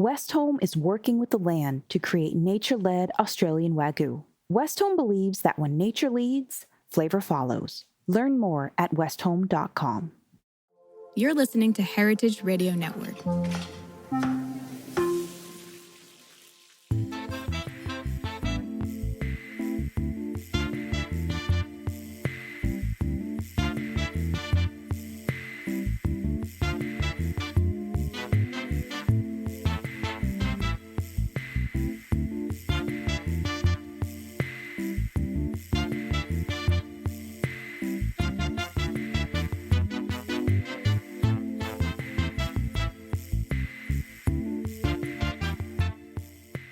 Westholme is working with the land to create nature-led Australian Wagyu. Westholme believes that when nature leads, flavor follows. Learn more at westholme.com. You're listening to Heritage Radio Network.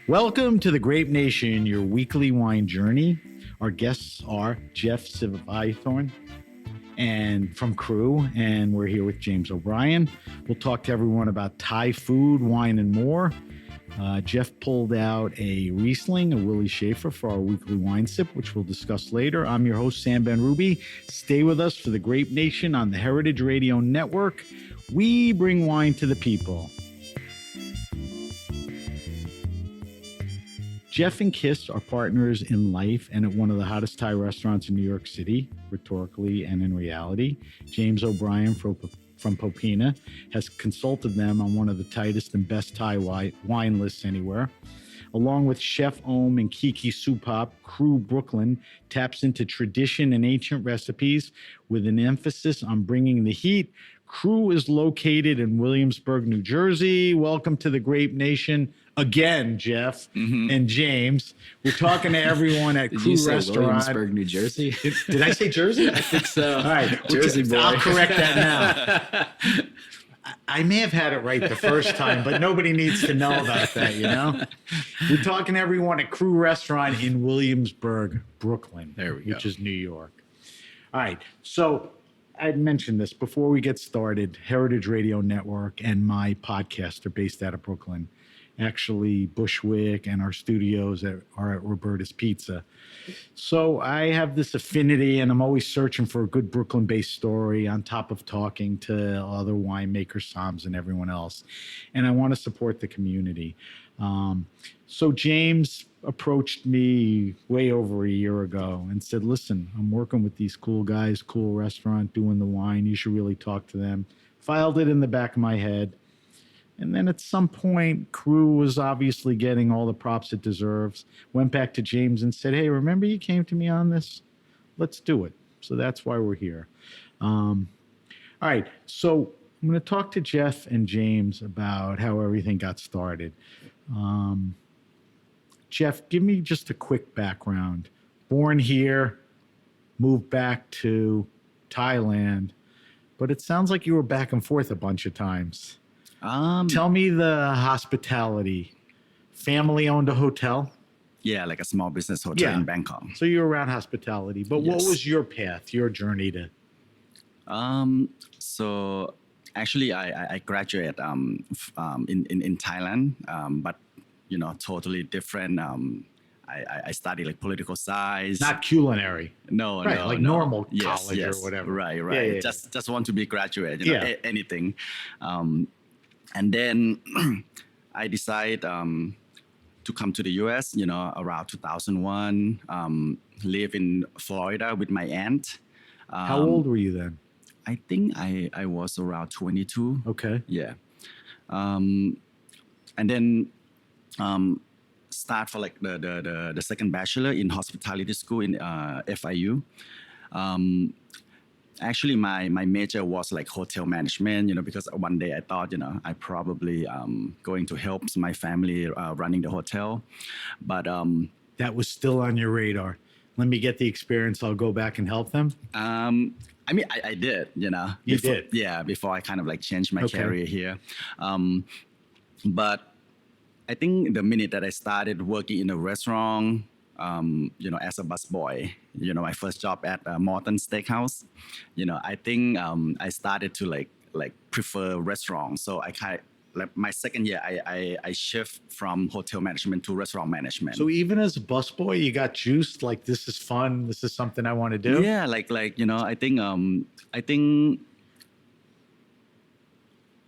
Welcome to the Grape Nation, your weekly wine journey. Our guests are Jeff Sivithorn and from Kru, and we're here with James O'Brien. We'll talk to everyone about Thai food, wine, and more. Jeff pulled out a Riesling, a Willie Schaefer, for our weekly wine sip, which we'll discuss later. I'm your host, Sam Ben Ruby. Stay with us for the Grape Nation on the Heritage Radio Network. We bring wine to the people. Jeff and Kiss are partners in life and at one of the hottest Thai restaurants in New York City, rhetorically and in reality. James O'Brien from Popina has consulted them on one of the tightest and best Thai wine lists anywhere. Along with Chef Om and Kiki Supap, Kru Brooklyn taps into tradition and ancient recipes with an emphasis on bringing the heat. Kru is located in Williamsburg, New Jersey. Welcome to the Grape Nation again, Jeff and James. We're talking to everyone at Kru Restaurant. Williamsburg, New Jersey? Did I say Jersey? I think so. All right. Jersey boy. I'll correct that now. I may have had it right the first time, but nobody needs to know about that, you know? We're talking to everyone at Kru Restaurant in Williamsburg, Brooklyn. There we go. Which is New York. All right. So I'd mentioned this before we get started. Heritage Radio Network and my podcast are based out of Brooklyn. Actually, Bushwick and our studios are at Roberta's Pizza. So I have this affinity, and I'm always searching for a good Brooklyn-based story on top of talking to other winemakers, Soms, and everyone else. And I want to support the community. So James approached me way over a year ago and said, listen, I'm working with these cool guys, cool restaurant, doing the wine. You should really talk to them. Filed it in the back of my head. And then at some point, Kru was obviously getting all the props it deserves. Went back to James and said, hey, remember you came to me on this? Let's do it. So that's why we're here. All right. So I'm going to talk to Jeff and James about how everything got started. Jeff, give me just a quick background. Born here, moved back to Thailand, but it sounds like you were back and forth a bunch of times. Tell me the hospitality. Family owned a hotel? Yeah, like a small business hotel in Bangkok. So you're around hospitality. But Yes. What was your path, your journey to? So actually, I graduated in Thailand, but you know, totally different. I studied like political science. Not culinary. No, Right, no, like no. normal college or whatever. Right. Yeah. Just want to be graduate, you know, Yeah. anything. And then I decided to come to the US, you know, around 2001, live in Florida with my aunt. How old were you then? I think I was around 22. Okay. Yeah. And then start for like the second bachelor in hospitality school in FIU. Actually, my major was like hotel management, you know, because one day I thought, you know, I probably going to help my family running the hotel. But that was still on your radar. Let me get the experience. I'll go back and help them. I mean, I did, you know. You did? Yeah, before I kind of like changed my Okay. career here. But I think the minute that I started working in a restaurant, you know, as a busboy, you know, my first job at Morton Steakhouse, you know, I think I started to like prefer restaurants. So I kind of, like my second year, I shift from hotel management to restaurant management. So even as a busboy, you got juiced. Like, this is fun. This is something I want to do. Yeah, like you know, I think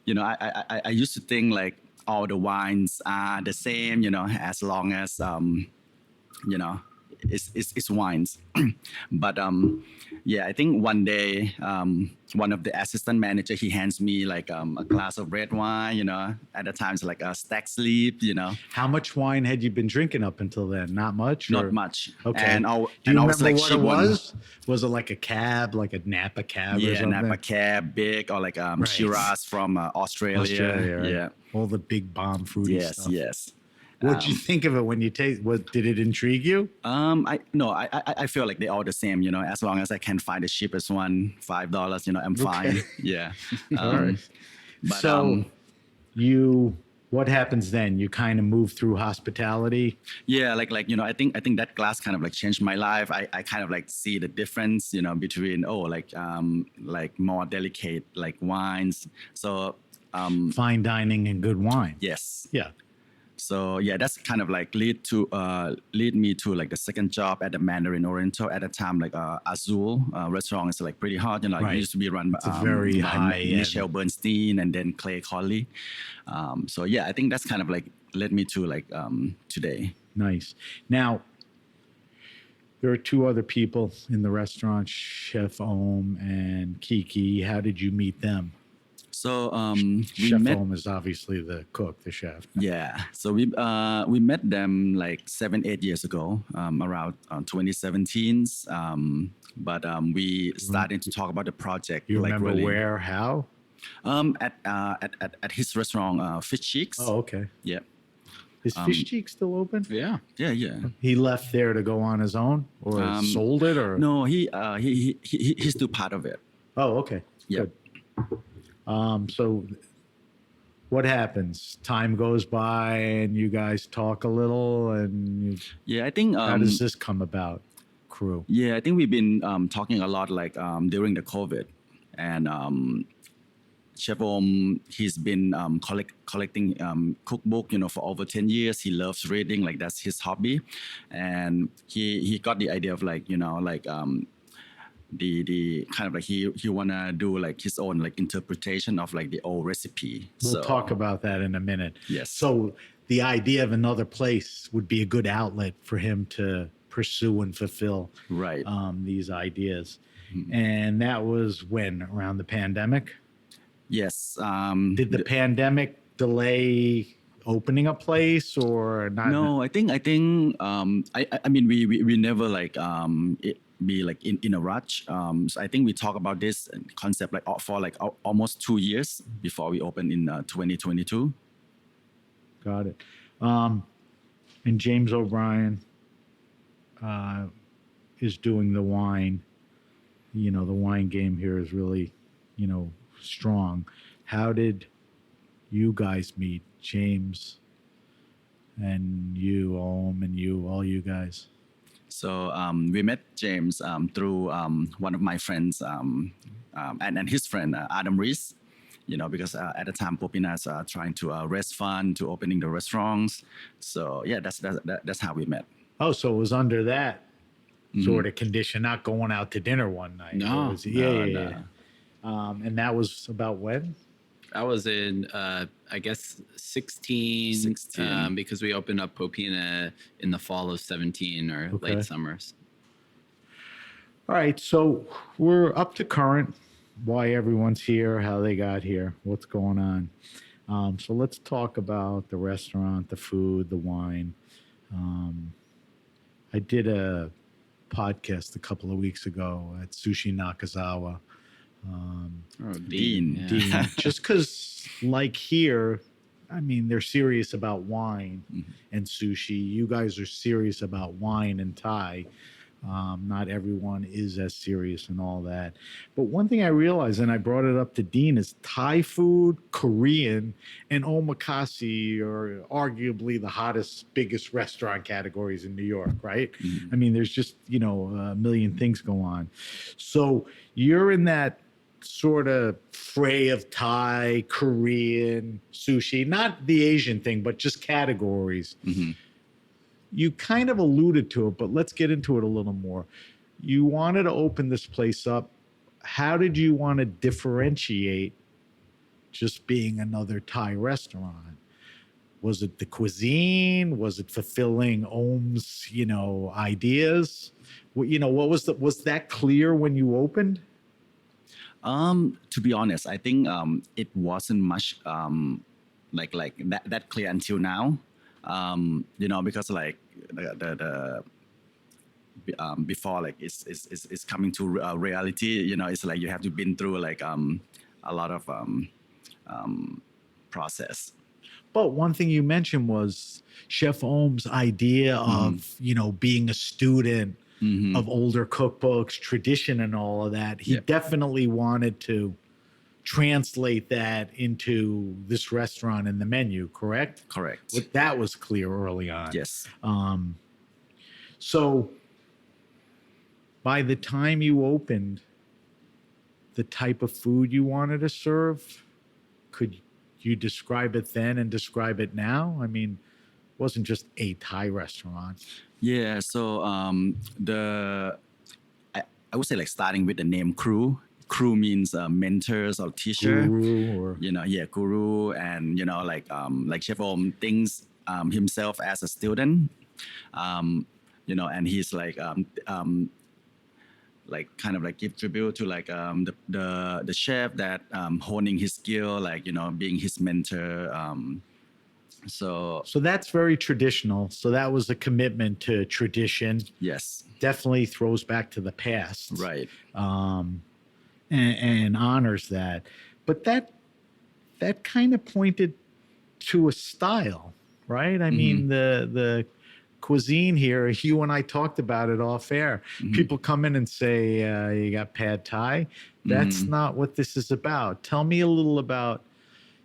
you know, I used to think like all the wines are the same, as long as you know it's wines. But yeah, I think one day one of the assistant manager, he hands me like a glass of red wine. At the time it's like a stack sleep. How much wine had you been drinking up until then? Not much? Not or- much. Okay. And Do you always remember like what it cheap one. was? Was it like a cab, like a Napa cab or Yeah, something? Napa Cab, big, or like Shiraz from Australia. Australia, right? Yeah. All the big bomb fruity Yes, stuff. yes. What'd you think of it when you taste? What did it intrigue you? I feel like they're all the same. As long as I can find the cheapest one, $5. I'm fine. Yeah. All right. But, So what happens then? You kind of move through hospitality. yeah, like I think that class kind of like changed my life. I kind of like see the difference, between like more delicate like wines. So Fine dining and good wine. yes. Yeah. So yeah, that's kind of like lead me to like the second job at the Mandarin Oriental. At the time, like Azul restaurant is like pretty hot. Right. It used to be run It's a very by high-end. Michelle Bernstein and then Clay Colley. So yeah, I think that's kind of like led me to like today. Nice. Now, there are two other people in the restaurant, Chef Ohm and Kiki. How did you meet them? So we Chef met. Ohm is obviously the cook, the chef. Yeah, so we met them like 7-8 years ago, around 2017. But we started to talk about the project. You like remember really, where, how? At his restaurant, Fish Cheeks. Oh, okay. Yeah, Is Fish Cheek still open? yeah. He left there to go on his own, or sold it, or No, he's still part of it. Oh, okay. Yeah. Good. So what happens? Time goes by and you guys talk a little, and Yeah, I think. how does this come about, Kru? Yeah, I think we've been talking a lot like during the COVID, and Chef Om, he's been collecting cookbook, for over 10 years. He loves reading, like that's his hobby, and he got the idea of like the kind of like he wanna do like his own like interpretation of like the old recipe. We'll talk about that in a minute. Yes. So the idea of another place would be a good outlet for him to pursue and fulfill Right. these ideas. And that was when? Around the pandemic? Yes. Did the pandemic delay opening a place or not? No, I think I mean we never like be like in a rush. So I think we talk about this concept like for like almost 2 years before we open in 2022. Got it. And James O'Brien is doing the wine. The wine game here is really, strong. How did you guys meet, James and you, Om, and all you guys? So we met James through one of my friends and his friend Adam Reese. Because at the time Popina's trying to raise fund to opening the restaurants. So yeah, that's how we met. Oh, so it was under that sort of condition, not going out to dinner one night. No, It was- no. And that was about when? I was in, I guess, 16, 16. because we opened up Popina in the fall of 17 or Okay. late summers. All right, so we're up to current, why everyone's here, how they got here, what's going on. So let's talk about the restaurant, the food, the wine. I did a podcast a couple of weeks ago at Sushi Nakazawa. Oh, Dean. Yeah. Dean, just because, like here, I mean, they're serious about wine and sushi. You guys are serious about wine and Thai. Not everyone is as serious and all that. But one thing I realized, and I brought it up to Dean, is Thai food, Korean, and omakase are arguably the hottest, biggest restaurant categories in New York, right? I mean, there's just, a million things go on. So you're in that sort of fray of Thai, Korean, sushi, not the Asian thing, but just categories. You kind of alluded to it, but let's get into it a little more. You wanted to open this place up. How did you want to differentiate just being another Thai restaurant Was it the cuisine? Was it fulfilling Om's, ideas? What was that clear when you opened? To be honest, I think it wasn't much like that clear until now. Because like the before like it's coming to reality. It's like you have to been through like a lot of process. But one thing you mentioned was Chef Ohm's idea of, being a student of older cookbooks, tradition and all of that. He definitely wanted to translate that into this restaurant and the menu, correct? Correct. But that was clear early on. Yes. So by the time you opened, the type of food you wanted to serve, could you describe it then and describe it now? I mean, it wasn't just a Thai restaurant. Yeah. So I would say like starting with the name Kru. Kru means mentors or teacher. Guru or Guru, and like Chef Om thinks himself as a student, and he's like kind of like give tribute to like the chef that honing his skill, like being his mentor. So that's very traditional. So that was a commitment to tradition. yes, Definitely throws back to the past. right. And honors that. But that kind of pointed to a style, right? I mean, the cuisine here, you and I talked about it off air. People come in and say, you got pad Thai. That's not what this is about. Tell me a little about,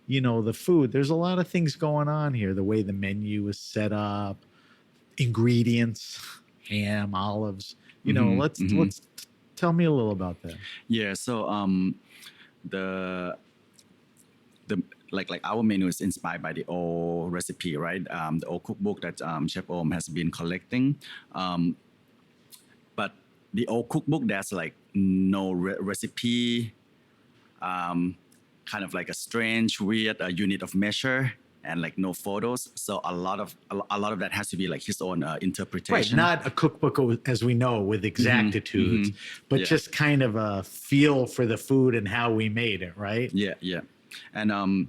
the food. There's a lot of things going on here. The way the menu is set up, ingredients, ham, olives. Let's tell me a little about that. Yeah. So the like our menu is inspired by the old recipe, right? The old cookbook that Chef Om has been collecting. But the old cookbook, there's like no recipe, kind of like a strange, weird unit of measure, and like no photos. So a lot of that has to be like his own interpretation. Right, not a cookbook as we know with exactitudes, but just kind of a feel for the food and how we made it, right? Yeah. And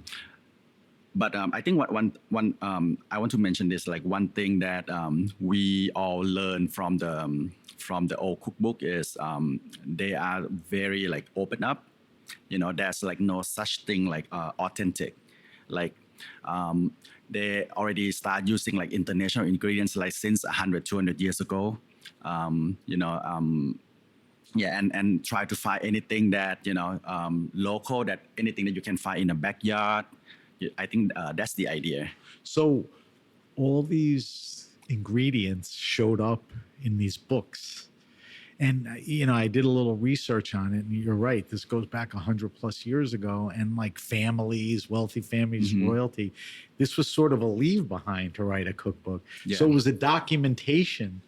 but I think one I want to mention this, like one thing that we all learn from the old cookbook is they are very like open up. There's like no such thing like authentic. Like they already start using like international ingredients like since 100, 200 years ago. And try to find anything that local, that anything that you can find in the backyard. I think that's the idea. So all these ingredients showed up in these books. And, I did a little research on it, and you're right. This goes back 100 plus years ago. And like families, wealthy families, royalty, this was sort of a leave behind to write a cookbook. Yeah. So it was a documentation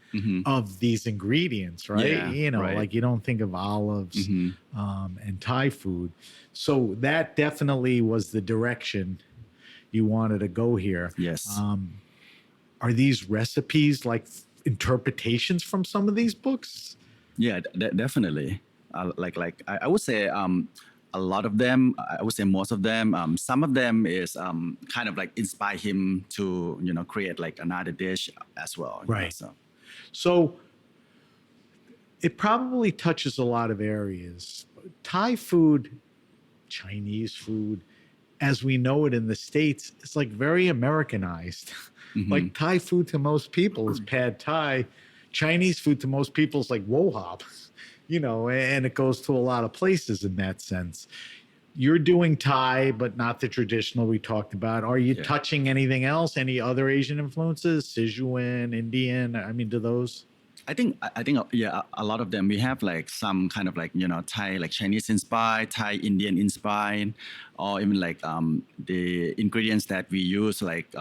of these ingredients, right? Yeah, right. Like you don't think of olives and Thai food. So that definitely was the direction you wanted to go here. Yes. Are these recipes like interpretations from some of these books? Yeah, definitely. Like I would say a lot of them. I would say most of them. Some of them is kind of like inspire him to create like another dish as well. Right. So it probably touches a lot of areas. Thai food, Chinese food, as we know it in the States, it's like very Americanized. Like Thai food to most people is pad Thai. Chinese food to most people is like wohop, and it goes to a lot of places in that sense. You're doing Thai, but not the traditional we talked about. Are you touching anything else? Any other Asian influences? Sichuan, Indian? I mean, do those? I think a lot of them. We have like some kind of like Thai, like Chinese inspired, Thai Indian inspired, or even like the ingredients that we use, like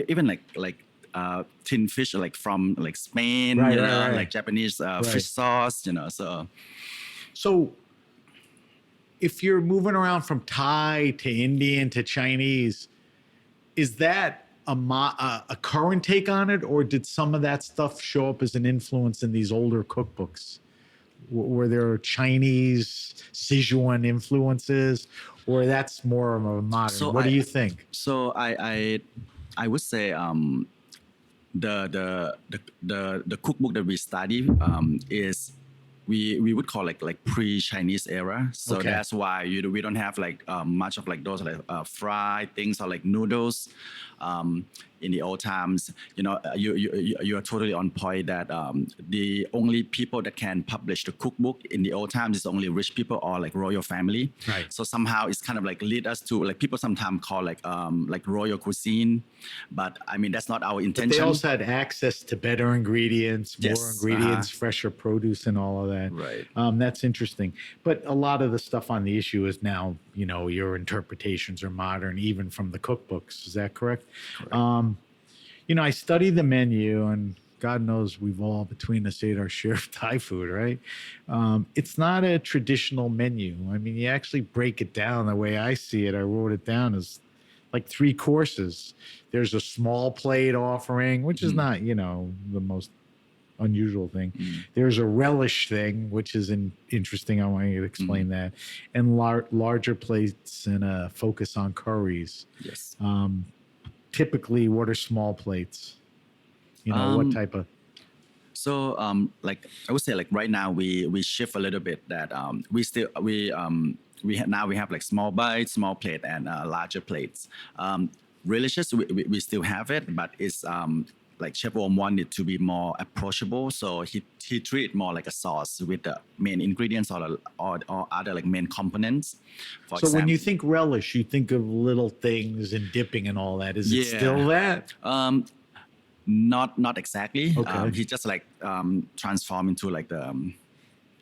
even like tin fish, like from like Spain, right. like Japanese fish sauce, So So if you're moving around from Thai to Indian to Chinese, is that a current take on it, or did some of that stuff show up as an influence in these older cookbooks? Were there Chinese Sichuan influences, or that's more of a modern? So What do you think? So I would say the cookbook that we study is we would call like pre-Chinese era. So Okay. that's why we don't have like much of like those like fried things or like noodles. In the old times, you are totally on point that the only people that can publish the cookbook in the old times is only rich people or like royal family. Right. So somehow it's kind of like lead us to like people sometimes call like royal cuisine, but I mean that's not our intention. They also had access to better ingredients, more Yes, ingredients, fresher produce, and all of that. Right. That's interesting. But a lot of the stuff on the issue is now, your interpretations are modern, even from the cookbooks. Is that correct? I study the menu, and God knows we've all between us ate our share of Thai food, right? It's not a traditional menu. I mean, you actually break it down the way I see it. I wrote it down as like 3 courses. There's a small plate offering, which is not, the most unusual thing. There's a relish thing, which is interesting. I want you to explain that. And larger plates and a focus on curries. Yes. Typically, what are small plates? What type of? So like I would say like right now we shift a little bit that we have like small bites, small plate, and larger plates. Relishes we still have it, but it's like Chef Om wanted to be more approachable, so he treat more like a sauce with the main ingredients or other like main components. So when you think relish, you think of little things and dipping and all that. Is it still that? Not exactly. Okay. He just like transform into like the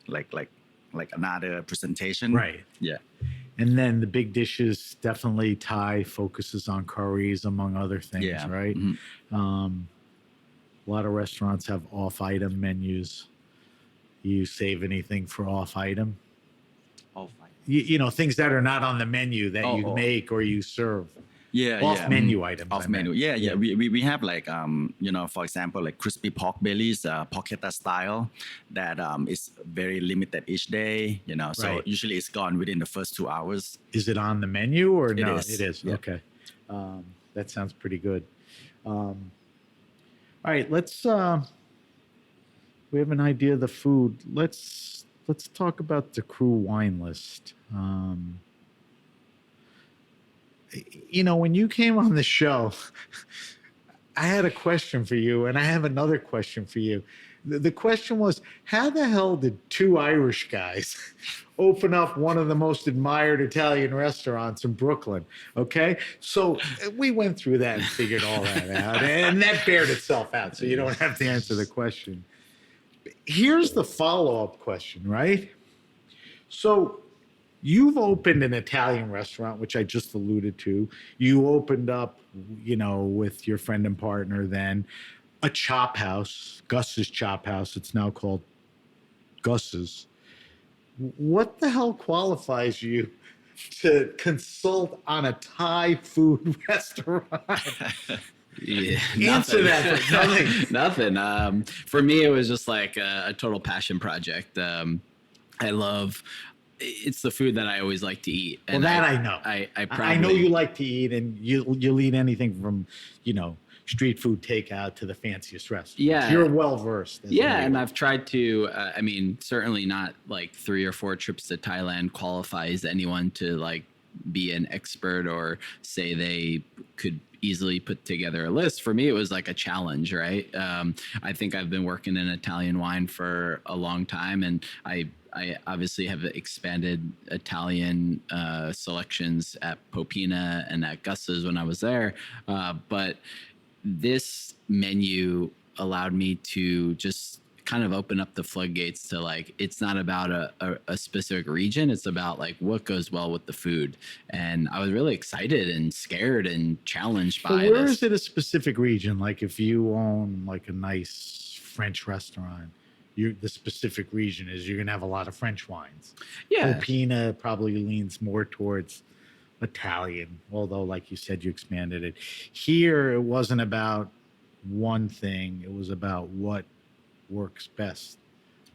like another presentation. Right. Yeah. And then the big dishes, definitely Thai focuses on curries, among other things, Yeah. right? A lot of restaurants have off-item menus. You save anything for off-item? Things that are not on the menu that you make or you serve. Off-menu items. Off menu. Yeah. We have like for example, like crispy pork bellies, porchetta style, that is very limited each day. So Right. usually it's gone within the first 2 hours. Is it on the menu or no? is. It is. Yeah. Okay. That sounds pretty good. All right, let's we have an idea of the food. Let's talk about the Kru wine list. When you came on the show, I had a question for you, and I have another question for you. The question was, how the hell did 2 Irish guys open up one of the most admired Italian restaurants in Brooklyn? Okay. So we went through that and figured all that out, and that bared itself out. So you don't have to answer the question. Here's the follow-up question, right? So you've opened an Italian restaurant, which I just alluded to. You opened up, with your friend and partner then, a chop house, Gus's Chop House. It's now called Gus's. What the hell qualifies you to consult on a Thai food restaurant? Yeah, Answer nothing. that. Nothing. Nothing. For me, it was just like a total passion project. I love. It's the food that I always like to eat. Well, that I know. I know you like to eat, and you'll eat anything from, street food takeout to the fanciest restaurants. Yeah. You're well versed. Yeah, and I've tried to. Certainly not like 3 or 4 trips to Thailand qualifies anyone to like be an expert or say they could easily put together a list. For me, it was like a challenge, right? I think I've been working in Italian wine for a long time, and I obviously have expanded Italian selections at Popina and at Gus's when I was there. But this menu allowed me to just kind of open up the floodgates to like, it's not about a specific region. It's about like what goes well with the food. And I was really excited and scared and challenged by where this. is it a specific region? Like if you own like a nice French restaurant, the specific region is you're going to have a lot of French wines. Yeah. Copina probably leans more towards Italian, although, like you said, you expanded it. Here, it wasn't about one thing; it was about what works best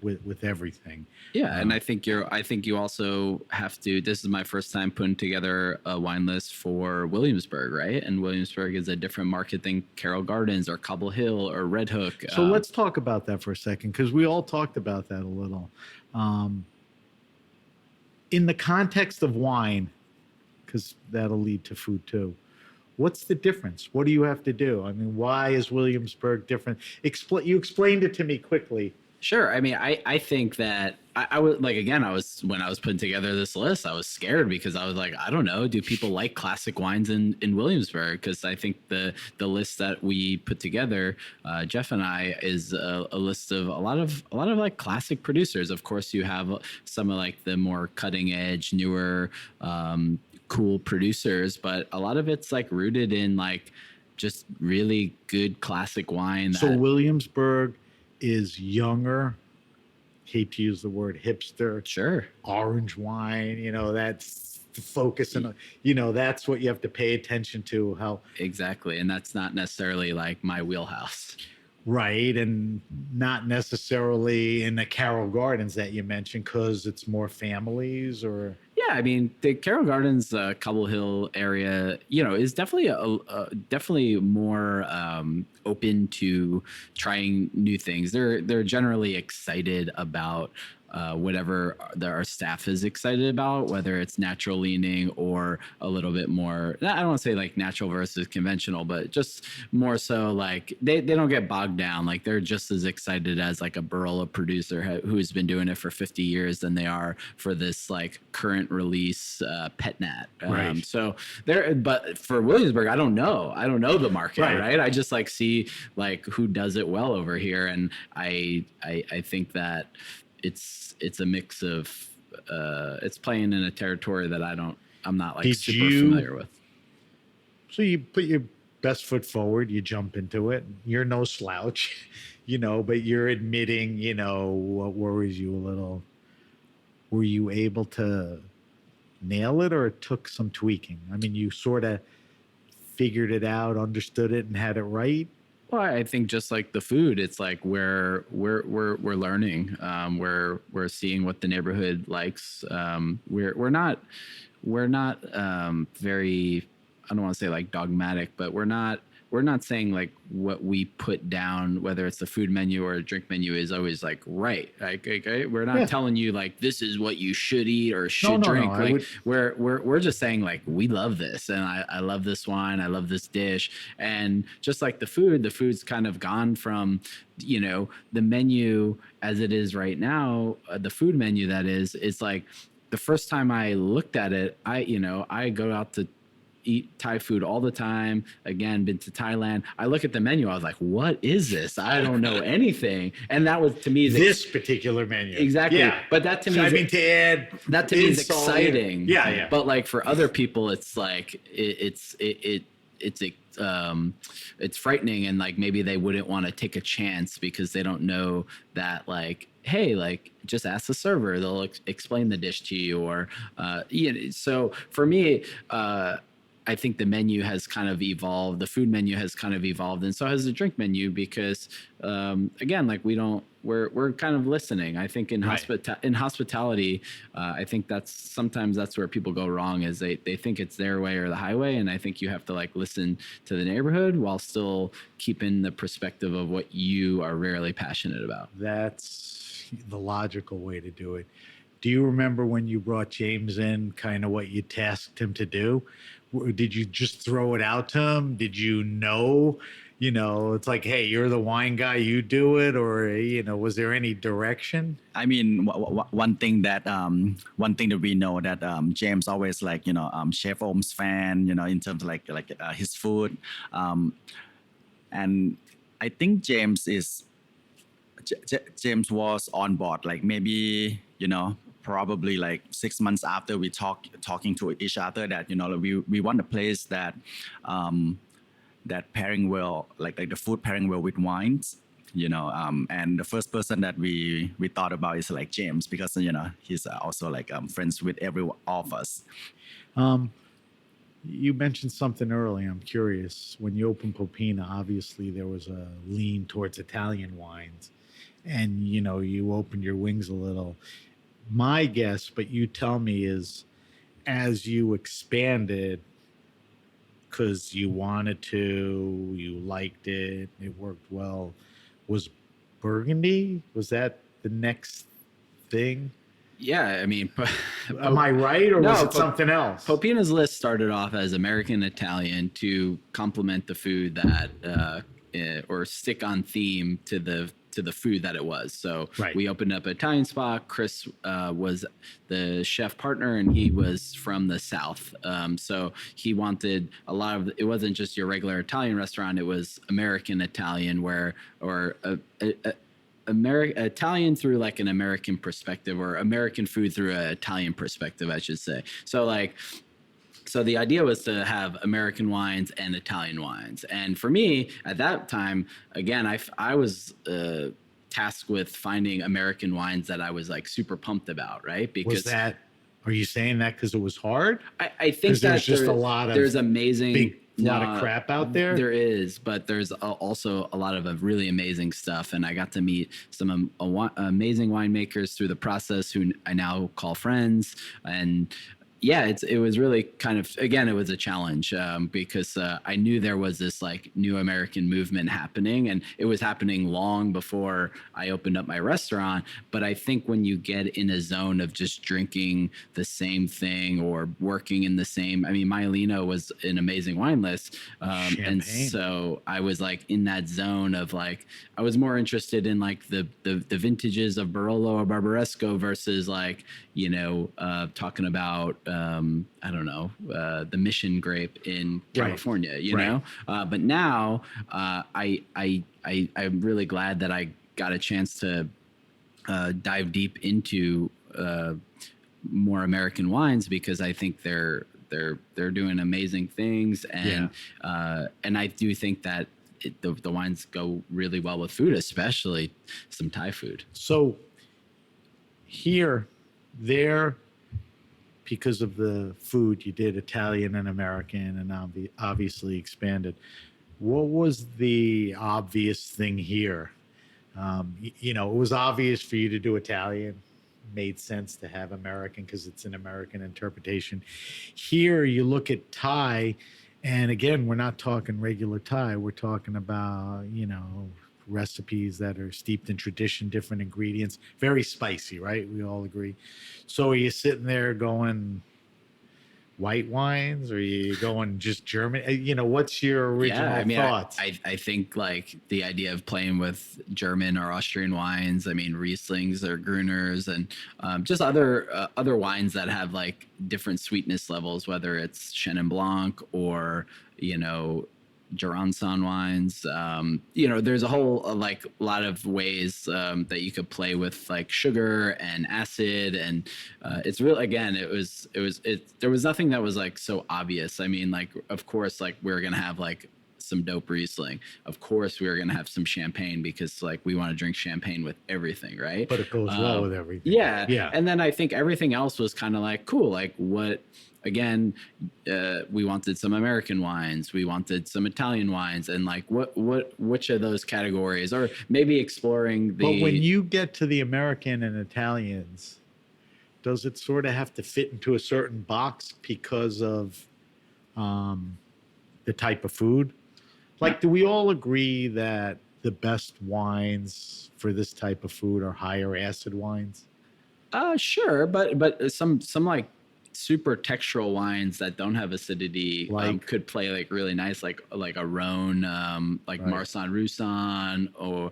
with everything. Yeah, and I think you also have to. This is my first time putting together a wine list for Williamsburg, right? And Williamsburg is a different market than Carroll Gardens or Cobble Hill or Red Hook. So let's talk about that for a second, because we all talked about that a little. In the context of wine, because that'll lead to food too. What's the difference? What do you have to do? I mean, why is Williamsburg different? You explained it to me quickly. Sure. I mean, I think that I would like, again, when I was putting together this list, I was scared because I was like, I don't know, do people like classic wines in Williamsburg? Because I think the list that we put together, Jeff and I, is a list of a lot of like classic producers. Of course, you have some of like the more cutting edge, newer, cool producers, but a lot of it's like rooted in like just really good classic wine. So Williamsburg is younger, hate to use the word hipster, sure, orange wine, that's the focus, and that's what you have to pay attention to. How exactly, and that's not necessarily like my wheelhouse, right? And not necessarily in the Carroll Gardens that you mentioned, because it's more families. Or yeah, I mean, the Carroll Gardens, Cobble Hill area, is definitely definitely more open to trying new things. They're generally excited about whatever our staff is excited about, whether it's natural leaning or a little bit more, I don't want to say like natural versus conventional, but just more so like they don't get bogged down. Like they're just as excited as like a Barola producer who's been doing it for 50 years than they are for this like current release pet nat. Right. So but for Williamsburg, I don't know the market, right? I just like see like who does it well over here. And I think that it's a mix of it's playing in a territory that I'm not like super familiar with. So you put your best foot forward, you jump into it. You're no slouch, but you're admitting, what worries you a little. Were you able to nail it, or it took some tweaking? I mean, you sort of figured it out, understood it, and had it right. Well, I think just like the food, it's like we're learning. We're seeing what the neighborhood likes. We're not very, I don't want to say like dogmatic, but we're not saying like what we put down, whether it's the food menu or a drink menu, is always like right. Like we're not telling you like this is what you should eat or should drink. No, like we're just saying like we love this, and I love this wine, I love this dish. And just like the food's kind of gone from the menu as it is right now, the food menu that is, it's like the first time I looked at it, I go out to eat Thai food all the time. Again, been to Thailand. I look at the menu. I was like, what is this? I don't know anything. And that was, to me, this particular menu. Exactly. Yeah. But that to me, is exciting. Yeah. But like for other people, it's like, it's frightening. And like, maybe they wouldn't want to take a chance because they don't know that like, hey, like just ask the server, they'll explain the dish to you. Or, so for me, I think the menu has kind of evolved. The food menu has kind of evolved, and so has the drink menu, because again, like we're kind of listening. I think in hospitality, I think sometimes that's where people go wrong, is they think it's their way or the highway, and I think you have to like listen to the neighborhood while still keeping the perspective of what you are really passionate about. That's the logical way to do it. Do you remember when you brought James in, kind of what you tasked him to do? Did you just throw it out to him? Did you know, it's like, hey, you're the wine guy, you do it? Or, was there any direction? I mean, one thing that we know that James always like, Chef Om's fan, in terms of like his food. And I think James was on board, like maybe, probably like 6 months after we talking to each other, that we want a place that that pairing well, like the food pairing well with wines. And the first person that we thought about is like James, because he's also like friends with all of us. You mentioned something early. I'm curious. When you opened Popina, obviously there was a lean towards Italian wines, and you opened your wings a little. My guess, but you tell me, is as you expanded, because you wanted to, you liked it, it worked well. Was Burgundy? Was that the next thing? Yeah, I mean, Am I right, or was it something else? Popina's list started off as American Italian to complement the food that, or stick on theme to the food that it was. So Right. we opened up an Italian spot. Chris was the chef partner, and he was from the South. So he wanted a lot of. It wasn't just your regular Italian restaurant. It was American Italian, Italian through like an American perspective, or American food through an Italian perspective, I should say. So the idea was to have American wines and Italian wines. And for me at that time, again, I was tasked with finding American wines that I was like super pumped about, right? Because are you saying that because it was hard? I think that there's just a lot of there's amazing lot of crap out there. There is, but there's also a lot of really amazing stuff, and I got to meet some amazing winemakers through the process who I now call friends. And yeah, it was really kind of, again, it was a challenge because I knew there was this like new American movement happening, and it was happening long before I opened up my restaurant. But I think when you get in a zone of just drinking the same thing or working in the same, I mean, Maialino was an amazing wine list. And so I was like in that zone of like, I was more interested in like the vintages of Barolo or Barbaresco versus like, talking about, I don't know, the Mission grape in California, right. you know? But now I'm really glad that I got a chance to dive deep into more American wines, because I think they're doing amazing things. And and I do think that the wines go really well with food, especially some Thai food. So there, because of the food, you did Italian and American, and obviously expanded. What was the obvious thing here? It was obvious for you to do Italian. Made sense to have American because it's an American interpretation. Here, you look at Thai, and again, we're not talking regular Thai. We're talking about, recipes that are steeped in tradition, different ingredients, very spicy, right? We all agree. So are you sitting there going white wines, or are you going just German? What's your original thoughts? I think like the idea of playing with German or Austrian wines, I mean, Rieslings or Gruners, and just other wines that have like different sweetness levels, whether it's Chenin Blanc or, Jurançon wines. There's a whole lot of ways that you could play with like sugar and acid, and it's really, again, there was nothing that was like so obvious. I mean, like, of course, like we're gonna have like some dope Riesling. Of course, we were gonna have some champagne, because like we want to drink champagne with everything, right? But it goes well with everything. Yeah. And then I think everything else was kind of like cool. Like what? Again, we wanted some American wines, we wanted some Italian wines, and like which of those categories, or maybe exploring the. But when you get to the American and Italians, does it sort of have to fit into a certain box because of the type of food? Like, do we all agree that the best wines for this type of food are higher acid wines? Sure, but some like super textural wines that don't have acidity could play like really nice, like a Rhone, like right. Marsan Roussan, or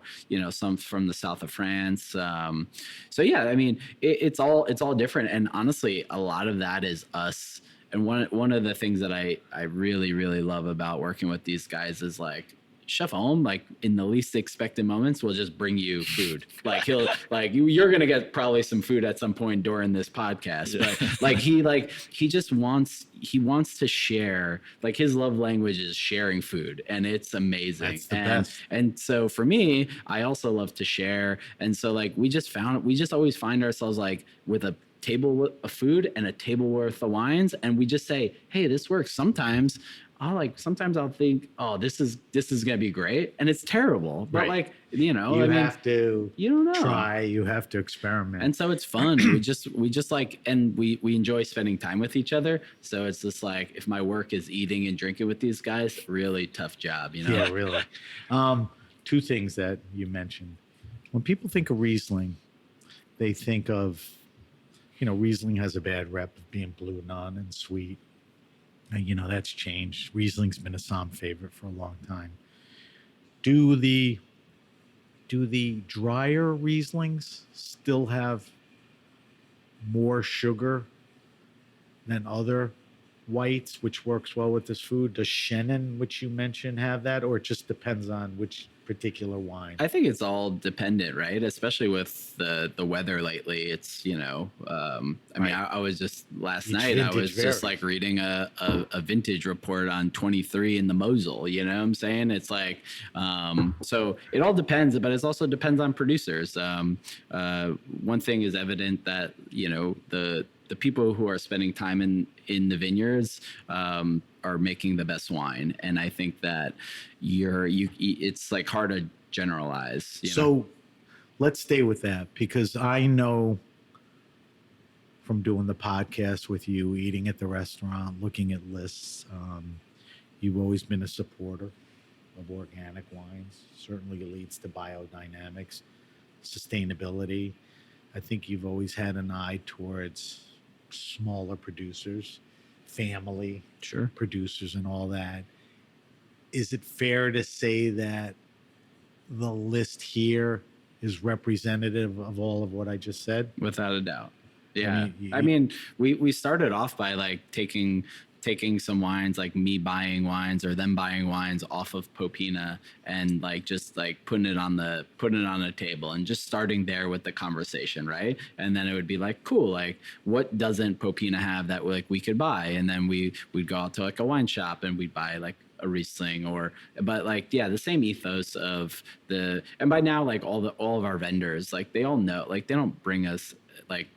some from the south of France. So yeah, I mean it's all different, and honestly, a lot of that is us. And one of the things that I really, really love about working with these guys is like, Chef Ohm, like in the least expected moments, will just bring you food. Like you're gonna get probably some food at some point during this podcast. But he just wants to share. Like his love language is sharing food, and it's amazing. That's the best. And so for me, I also love to share. And so like we just always find ourselves like with a table of food and a table worth of wines, and we just say, hey, this works. Sometimes I'll think, oh, this is gonna be great, and it's terrible. But Right. you have to you don't know. try, you have to experiment. And so it's fun. we just like, and we enjoy spending time with each other. So it's just like, if my work is eating and drinking with these guys, really tough job, Yeah, really. Two things that you mentioned. When people think of Riesling, they think of, Riesling has a bad rep of being blue nun and sweet. And, that's changed. Riesling's been a Somm favorite for a long time. Do the drier Rieslings still have more sugar than other whites, which works well with this food? Does Chenin, which you mentioned, have that, or it just depends on which particular wine? I think it's all dependent, right? Especially with the weather lately. It's I was just last night I was just like reading a vintage report on 23 in the Mosel. You know what I'm saying? It's like so it all depends, but it also depends on producers. One thing is evident that the people who are spending time in the vineyards are making the best wine, and I think that it's like hard to generalize. So let's stay with that, because I know from doing the podcast with you, eating at the restaurant, looking at lists, you've always been a supporter of organic wines. Certainly it leads to biodynamics, sustainability. I think you've always had an eye towards smaller producers, family producers, and all that. Is it fair to say that the list here is representative of all of what I just said? Without a doubt. Yeah. I mean, we started off by like taking some wines, like me buying wines or them buying wines off of Popina, and like just like putting it on a table and just starting there with the conversation, right? And then it would be like, cool, like what doesn't Popina have that like we could buy? And then we'd go out to like a wine shop and we'd buy like a Riesling but like, yeah, the same ethos of and by now, like all of our vendors, like they all know, like they don't bring us like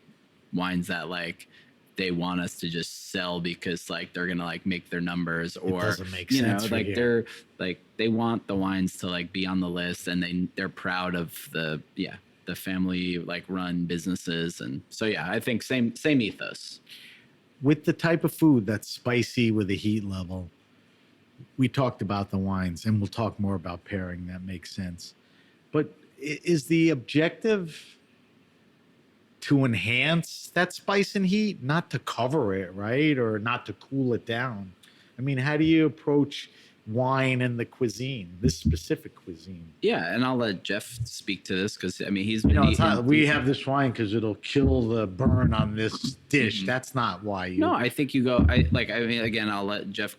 wines that like they want us to just sell because like they're gonna like make their numbers, or it doesn't make sense like here. they're like they want the wines to like be on the list, and they're proud of the family like run businesses. And so yeah, I think same ethos. With the type of food that's spicy with a heat level, we talked about the wines, and we'll talk more about pairing. That makes sense. But is the objective to enhance that spice and heat, not to cover it, right? Or not to cool it down? I mean, how do you approach wine and the cuisine, this specific cuisine? Yeah, and I'll let Jeff speak to this, because I mean he's been we have this wine because it'll kill the burn on this dish. Mm-hmm. That's not why you. No, I think you go. I mean, again, I'll let Jeff,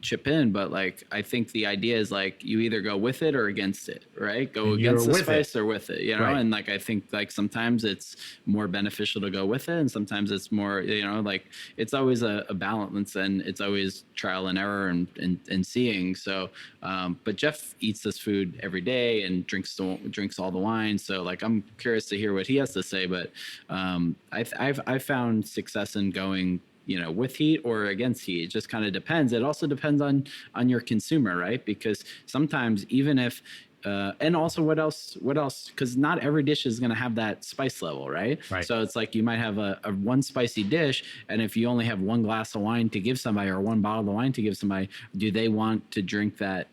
chip in, but like I think the idea is like you either go with it or against it, right? Go against the spice or with it, Right. And like I think like sometimes it's more beneficial to go with it, and sometimes it's more, like it's always a balance, and it's always trial and error and seeing. So but Jeff eats this food every day and drinks all the wine, so like I'm curious to hear what he has to say. But I've found success in going with heat or against heat. It just kind of depends. It also depends on your consumer, right? Because sometimes even if and also what else, because not every dish is going to have that spice level, right? So it's like you might have a one spicy dish, and if you only have one glass of wine to give somebody or one bottle of wine to give somebody, do they want to drink that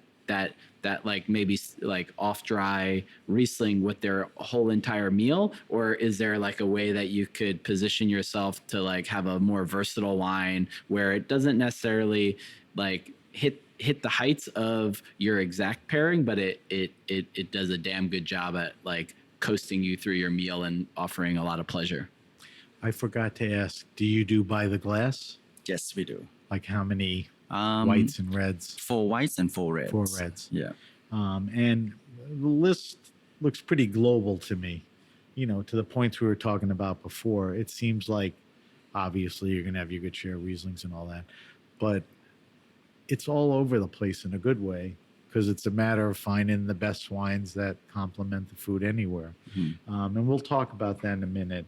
like maybe like off dry Riesling with their whole entire meal? Or is there like a way that you could position yourself to like have a more versatile wine where it doesn't necessarily like hit the heights of your exact pairing, but it does a damn good job at like coasting you through your meal and offering a lot of pleasure? I forgot to ask, do you do by the glass? Yes, we do. Like how many Whites and reds. 4 whites and 4 reds. 4 reds. Yeah. And the list looks pretty global to me. To the points we were talking about before, it seems like obviously you're going to have your good share of Rieslings and all that, but it's all over the place in a good way because it's a matter of finding the best wines that complement the food anywhere. And we'll talk about that in a minute.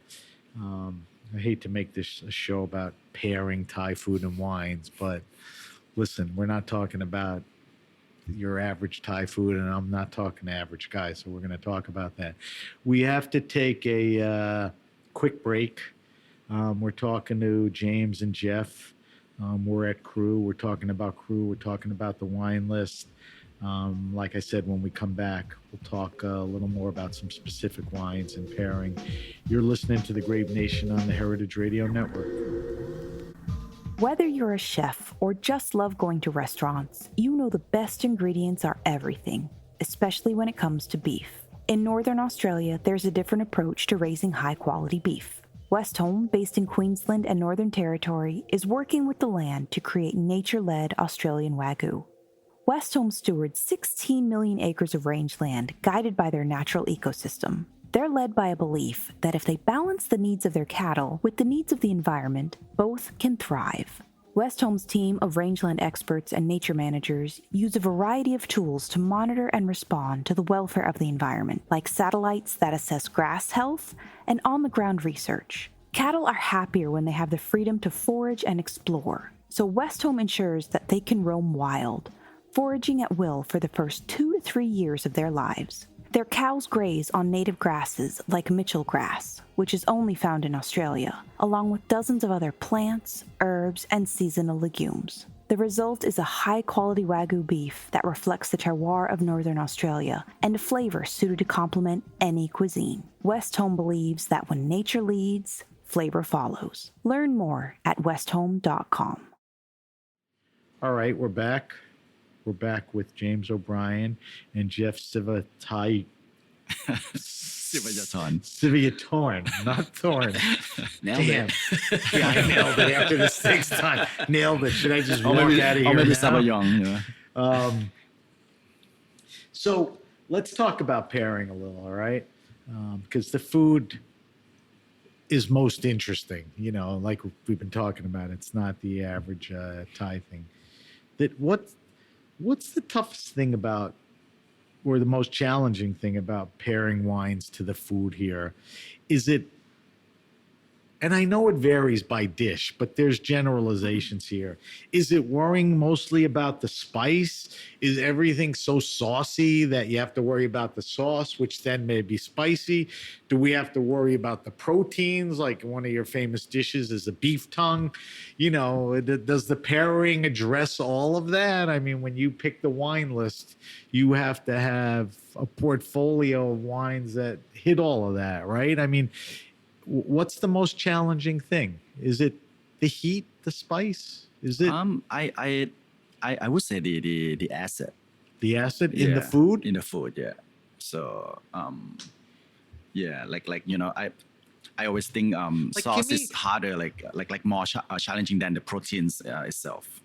I hate to make this a show about pairing Thai food and wines, but listen, we're not talking about your average Thai food, and I'm not talking average guy, so we're going to talk about that. We have to take a quick break. We're talking to James and Jeff. We're at Kru. We're talking about Kru. We're talking about the wine list. Like I said, when we come back, we'll talk a little more about some specific wines and pairing. You're listening to The Grape Nation on the Heritage Radio Network. Whether you're a chef or just love going to restaurants, you know the best ingredients are everything, especially when it comes to beef. In Northern Australia, there's a different approach to raising high-quality beef. Westholme, based in Queensland and Northern Territory, is working with the land to create nature-led Australian Wagyu. Westholme stewards 16 million acres of rangeland guided by their natural ecosystem. They're led by a belief that if they balance the needs of their cattle with the needs of the environment, both can thrive. Westholme's team of rangeland experts and nature managers use a variety of tools to monitor and respond to the welfare of the environment, like satellites that assess grass health and on-the-ground research. Cattle are happier when they have the freedom to forage and explore, so Westholme ensures that they can roam wild, foraging at will for the first 2 to 3 years of their lives. Their cows graze on native grasses like Mitchell grass, which is only found in Australia, along with dozens of other plants, herbs, and seasonal legumes. The result is a high-quality Wagyu beef that reflects the terroir of Northern Australia and a flavor suited to complement any cuisine. Westholme believes that when nature leads, flavor follows. Learn more at westholme.com. All right, we're back. We're back with James O'Brien and Jeff Sivatai. Sivayatorn, not Thorn. Nailed Damn. it. Yeah, I nailed it after the 6th time. Nailed it. Should I just walk out of here? Or maybe now? Sabayong. Yeah. So let's talk about pairing a little, all right? Because the food is most interesting, like we've been talking about. It's not the average Thai thing. What's the toughest thing about, or the most challenging thing about pairing wines to the food here? Is it, and I know it varies by dish, but there's generalizations here. Is it worrying mostly about the spice? Is everything so saucy that you have to worry about the sauce, which then may be spicy? Do we have to worry about the proteins? Like one of your famous dishes is a beef tongue. Does the pairing address all of that? I mean, when you pick the wine list, you have to have a portfolio of wines that hit all of that, right? I mean, what's the most challenging thing? Is it the heat, the spice? Is it I would say the acid. the acid in the food? In the food, yeah. So I always think sauce is harder, like more challenging than the proteins itself.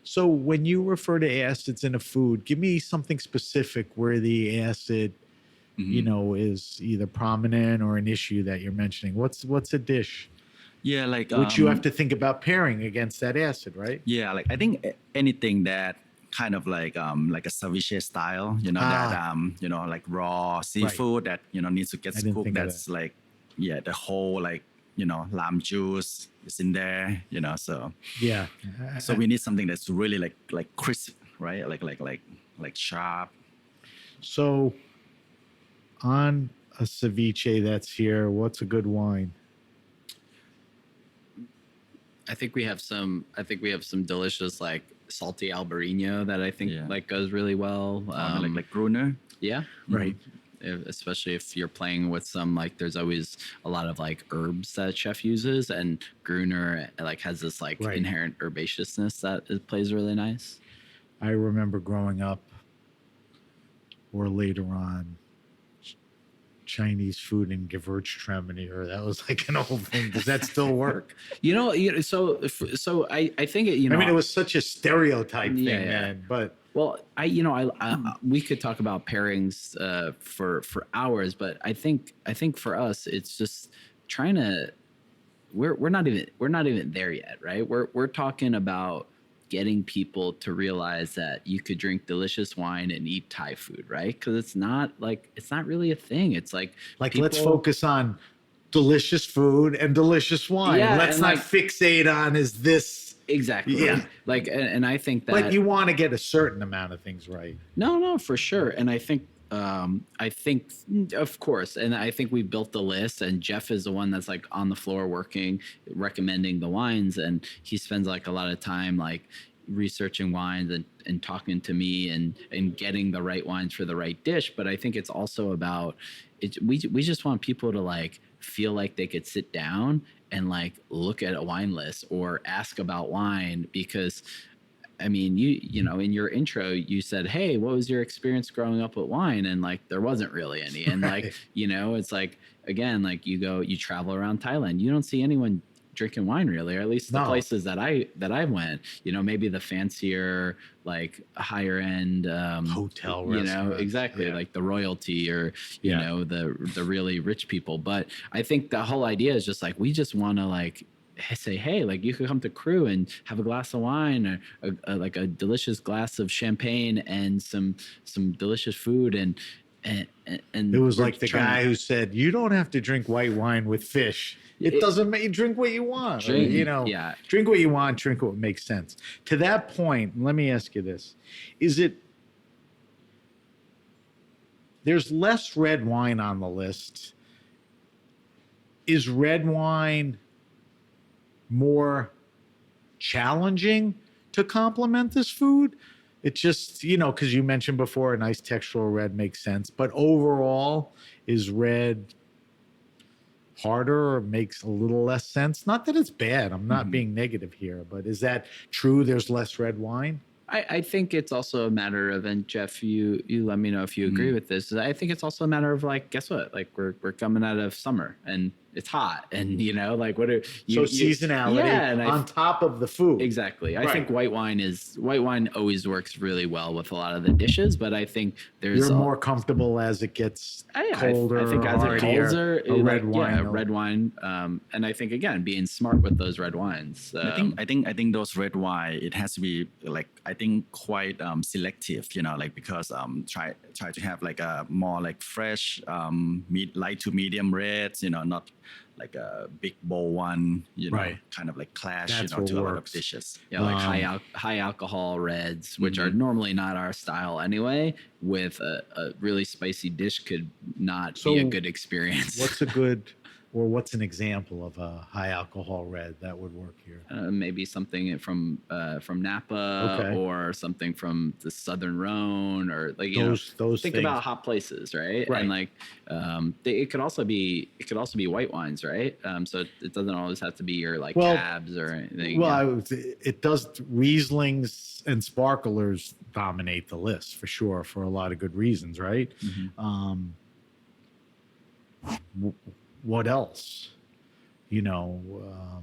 So when you refer to acids in a food, give me something specific where the acid is either prominent or an issue that you're mentioning. What's a dish? Yeah, like which you have to think about pairing against that acid, right? Yeah, like I think anything that kind of like a ceviche style, that like raw seafood that needs to get cooked. That's like the whole lime juice is in there, So yeah, so we need something that's really like crisp, right? Like sharp. So on a ceviche that's here, what's a good wine? I think we have some delicious like salty Albarino that I think like goes really well. Like Gruner. Yeah. Right. Especially if you're playing with some, like there's always a lot of like herbs that chef uses, and Gruner like has this like inherent herbaceousness that it plays really nice. I remember growing up or later on Chinese food in Gewürztraminer. That was like an old thing. Does that still work? So I think it, I mean, it was such a stereotype thing, Yeah, yeah. man. But Well, we could talk about pairings for hours, but I think for us, it's just trying to. We're not even there yet, right? We're talking about getting people to realize that you could drink delicious wine and eat Thai food, right? Because it's not really a thing. It's like let's focus on delicious food and delicious wine. Yeah, Let's and not like- fixate on is this. exactly. Yeah. Like, and I think that. But you want to get a certain amount of things right. No, for sure. And I think, of course, and I think we built the list, and Jeff is the one that's like on the floor working, recommending the wines, and he spends like a lot of time like researching wines and talking to me and getting the right wines for the right dish. But I think it's also about it. We just want people to like feel like they could sit down and like look at a wine list or ask about wine, because I mean, you know, in your intro, you said, "Hey, what was your experience growing up with wine?" And like, there wasn't really any. And Right. like, you know, it's like, again, like you travel around Thailand, you don't see anyone drinking wine really, or at least the No. places that I went. You know, maybe the fancier, like higher end Hotel you know, restaurants, exactly, yeah. like the royalty or you Yeah. know the really rich people. But I think the whole idea is just like we just want to like say, hey, like you could come to Kru and have a glass of wine or like a delicious glass of champagne and some delicious food and It was we're like the trying- guy who said, "You don't have to drink white wine with fish. It It- doesn't make you drink what you want. Drink- you know, yeah. drink what you want. Drink what makes sense." To that point, let me ask you this: Is it? There's less red wine on the list. Is red wine more challenging to complement this food? It just, you know, because you mentioned before a nice textural red makes sense. But overall, is red harder or makes a little less sense? Not that it's bad. I'm not being negative here, but is that true? There's less red wine? I think it's also a matter of, and Jeff, you let me know if you agree with this. I think it's also a matter of like, guess what? Like we're coming out of summer and it's hot, and you know, like what are So seasonality and on top of the food. exactly. I Right. think white wine always works really well with a lot of the dishes, but I think there's You're more comfortable as it gets colder. I think as it hardier, colder, a red wine. red wine. And I think again, being smart with those red wines. I think those red wine, it has to be like, I think quite selective, you know, like because try to have like a more like fresh light to medium reds, you know, not like a big bowl one, you know, Right. kind of like clash, That's you know, what to a lot of works. dishes. Yeah, like high alcohol reds, which are normally not our style anyway. With a really spicy dish, could not So be a good experience. what's an example of a high alcohol red that would work here? Maybe something from Napa Okay. or something from the Southern Rhone, or like Those think things. about hot places, right? Right. And like it could also be white wines, right? So it doesn't always have to be your like Well, cabs or anything. Well, it does. Rieslings and sparklers dominate the list for sure, for a lot of good reasons, right? What else? You know,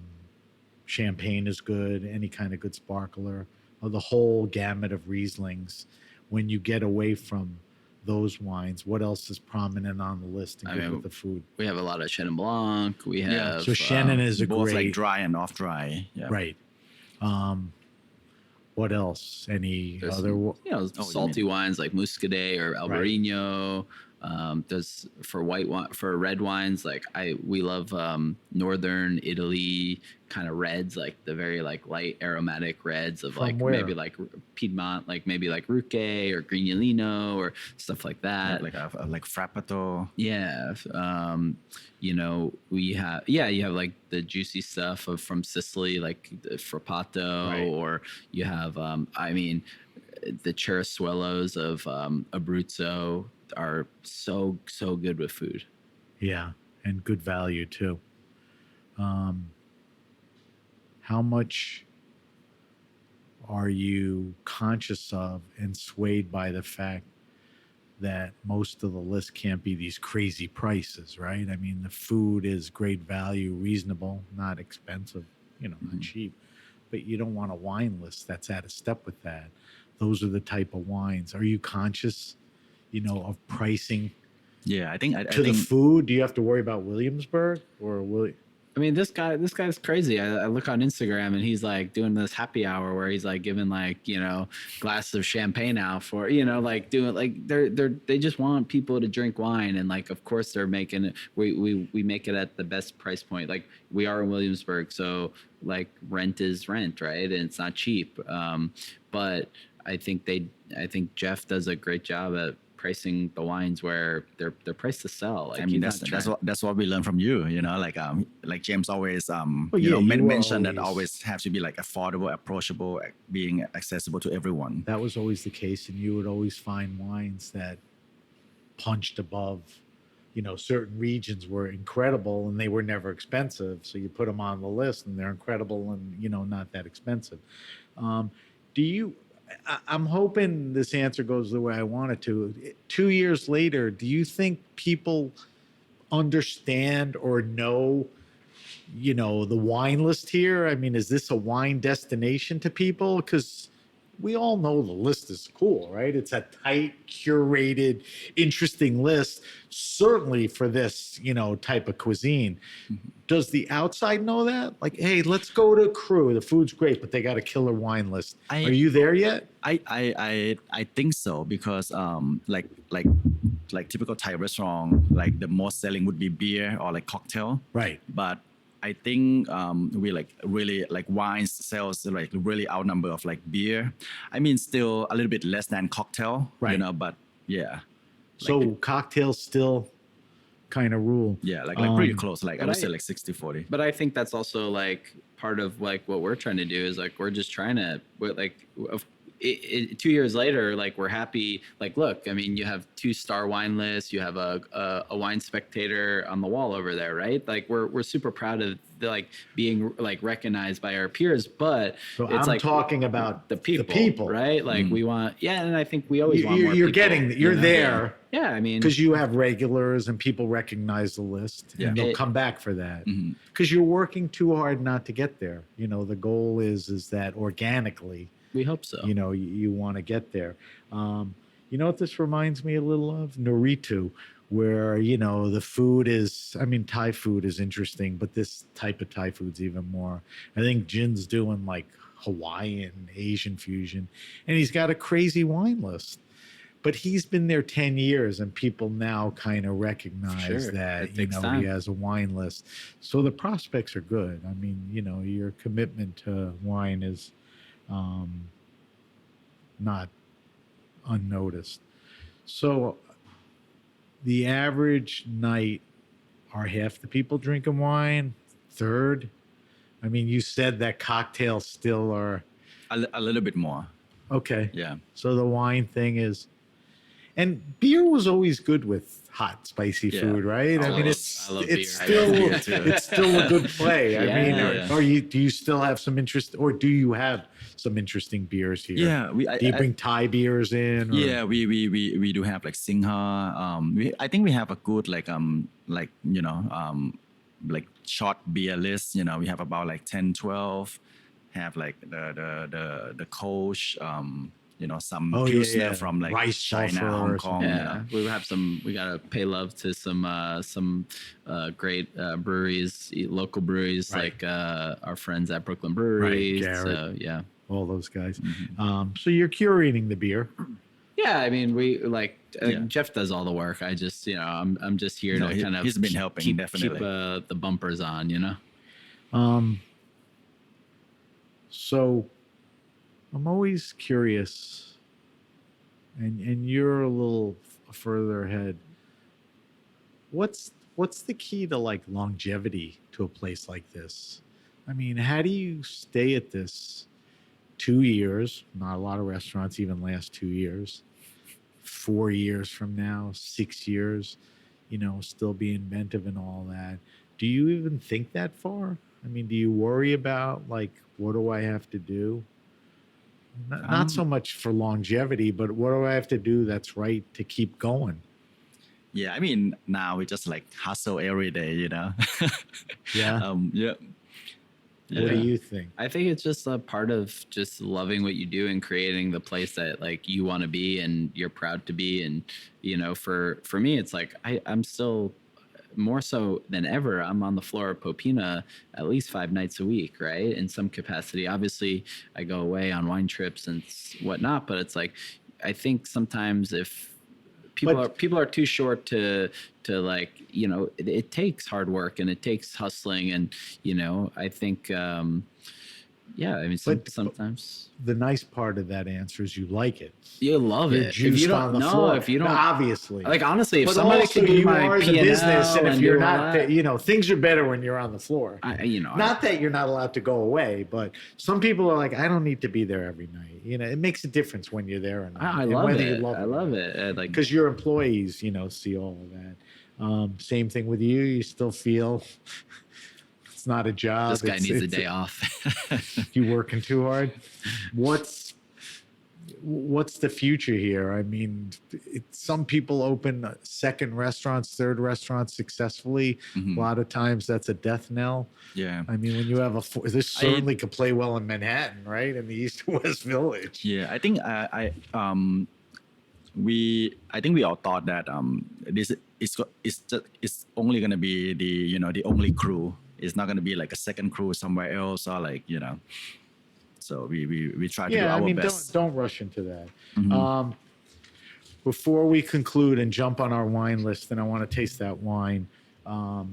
champagne is good. Any kind of good sparkler, or the whole gamut of Rieslings. When you get away from those wines, what else is prominent on the list and I good mean, with the food? We have a lot of Chenin Blanc. We have So Shannon is a Both great like dry and off dry. Yeah. right. What else? Any there's other? some, you know, salty wines like Muscadet or Albarino. There's for red wines like we love northern Italy kind of reds, like the very like light aromatic reds of From like where? maybe like Piedmont, like maybe like Ruque or Grignolino or stuff like that. Like Frappato. Yeah. You know, you have like the juicy stuff from Sicily, like the Frappato, Right. or you have, I mean, the Chirasuelos of Abruzzo are so good with food. Yeah, and good value too. How much are you conscious of and swayed by the fact that most of the list can't be these crazy prices, right? I mean, the food is great value, reasonable, not expensive, not cheap. But you don't want a wine list that's out of step with that. Those are the type of wines. Are you conscious, of pricing Yeah, I think I to the think food? Do you have to worry about Williamsburg or will? I mean, this guy's crazy. I look on Instagram and he's like doing this happy hour where he's like giving like, glasses of champagne out for, like doing like they just want people to drink wine. And like, of course they're making it. We make it at the best price point. Like we are in Williamsburg. So like rent is rent, right? And it's not cheap. But I think Jeff does a great job at pricing the wines where they're priced to sell. Like I mean that's what we learn from you. Like James always mentioned that always have to be like affordable, approachable, being accessible to everyone. That was always the case, and you would always find wines that punched above. Certain regions were incredible and they were never expensive. So you put them on the list and they're incredible and, not that expensive. I'm hoping this answer goes the way I want it to. 2 years later, do you think people understand or know, the wine list here? I mean, is this a wine destination to people? Because we all know the list is cool, right? It's a tight, curated, interesting list, certainly for this, type of cuisine. Mm-hmm. Does the outside know that? Like, hey, let's go to Kru. The food's great, but they got a killer wine list. Are you there yet? I think so, because like typical Thai restaurant, like the most selling would be beer or like cocktail. Right. But I think we like really like wines sales like really outnumber of like beer. I mean, still a little bit less than cocktail, right? But yeah. So cocktails still kind of rule. Yeah, like pretty close. Like I would say like 60-40. But I think that's also like part of like what we're trying to do is like we're just trying to like 2 years later, like we're happy. Like, look, I mean, you have 2-star wine lists. You have a wine spectator on the wall over there, right? Like we're super proud of like being like recognized by our peers. But so it's I'm like talking about the people, right? Like we want, and I think we always want more. You're there. Yeah, I mean, because you have regulars and people recognize the list, and they'll come back for that. Because you're working too hard not to get there. The goal is that organically. We hope so. You want to get there. You know what this reminds me a little of? Noritu, where, the food is, I mean, Thai food is interesting, but this type of Thai food's even more. I think Jin's doing like Hawaiian, Asian fusion, and he's got a crazy wine list. But he's been there 10 years and people now kind of recognize that, he has a wine list. So the prospects are good. I mean, your commitment to wine is not unnoticed. So the average night, are half the people drinking wine? Third? I mean, you said that cocktails still are a little bit more. Okay. Yeah. So the wine thing is, and beer was always good with hot, spicy food, right? I mean, it's still a good play. Do you still have some interest, or do you have some interesting beers here? Yeah, do you bring Thai beers in? Or? Yeah, we do have like Singha. I think we have a good like short beer list. We have about like 10, 12. Have like the Kolsch. Some Pilsner from like Rice China, Hong Kong. Yeah, we have some. We gotta pay love to some great breweries, local breweries, like our friends at Brooklyn Brewery. Right, so yeah, all those guys. So you're curating the beer. Yeah, I mean, we like Jeff does all the work. I just, I'm just here to kind of. He's been helping definitely keep the bumpers on. So I'm always curious, and you're a little further ahead. What's the key to like longevity to a place like this? I mean, how do you stay at this 2 years? Not a lot of restaurants even last 2 years. 4 years from now, 6 years, still be inventive and all that. Do you even think that far? I mean, do you worry about like, what do I have to do? Not so much for longevity, but what do I have to do that's right to keep going? Yeah, I mean, now we just like hustle every day, Yeah. Yeah. What do you think? I think it's just a part of just loving what you do and creating the place that like you want to be and you're proud to be. And, for me, it's like, I'm still more so than ever, I'm on the floor of Popina at least 5 nights a week, right? In some capacity. Obviously, I go away on wine trips and whatnot, but it's like, I think sometimes if people are too short to like, it takes hard work and it takes hustling. And, I think, yeah, I mean, sometimes the nice part of that answer is you like it. you love You're it. If juiced you don't on the know, floor. if you don't, obviously, like, honestly, if but somebody also could do you my are the P&L business, and if you're do all not, that, things are better when you're on the floor. Not that you're not allowed to go away, but some people are like, I don't need to be there every night. It makes a difference when you're there or not. I love it. I love it. Like, because your employees, see all of that. Same thing with you. You still feel it's not a job. This guy needs a day off. You working too hard? What's the future here? I mean, some people open second restaurants, third restaurants successfully. Mm-hmm. A lot of times that's a death knell. Yeah. I mean, when you have this certainly could play well in Manhattan, right? In the East and West Village. Yeah, I think we all thought that this it's only gonna be the only crew. It's not gonna be like a second crew somewhere else or like So we try to do our best. Don't rush into that. Mm-hmm. Before we conclude and jump on our wine list, and I want to taste that wine. I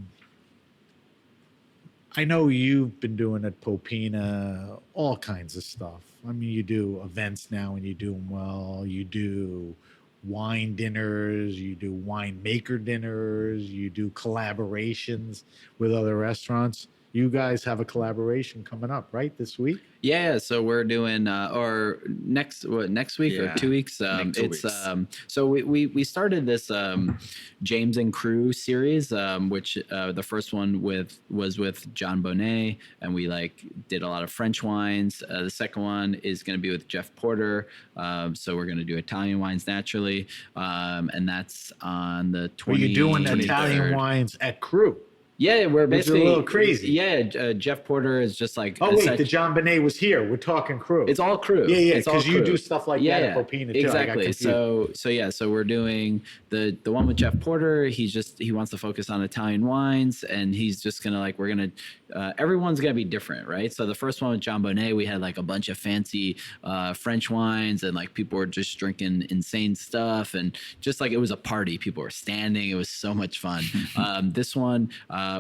know you've been doing at Popina all kinds of stuff. I mean, you do events now and you do them well. You do wine dinners, you do winemaker dinners, you do collaborations with other restaurants. You guys have a collaboration coming up, right, this week? Yeah, so we're doing or next week or 2 weeks. It's so we started this James and Kru series, which the first one was with John Bonnet, and we like did a lot of French wines. The second one is going to be with Jeff Porter, so we're going to do Italian wines naturally, and that's on the 20th. Are you doing Italian wines at Kru? Yeah, we're basically a little crazy. Yeah, Jeff Porter is just like. Oh wait, the John Bonnet was here. We're talking Kru. It's all Kru. Yeah, because you do stuff like that at Popina too. Exactly. So we're doing the one with Jeff Porter. He wants to focus on Italian wines, and he's just gonna everyone's gonna be different, right? So the first one with John Bonnet, we had like a bunch of fancy French wines, and like people were just drinking insane stuff, and just like it was a party. People were standing. It was so much fun. This one.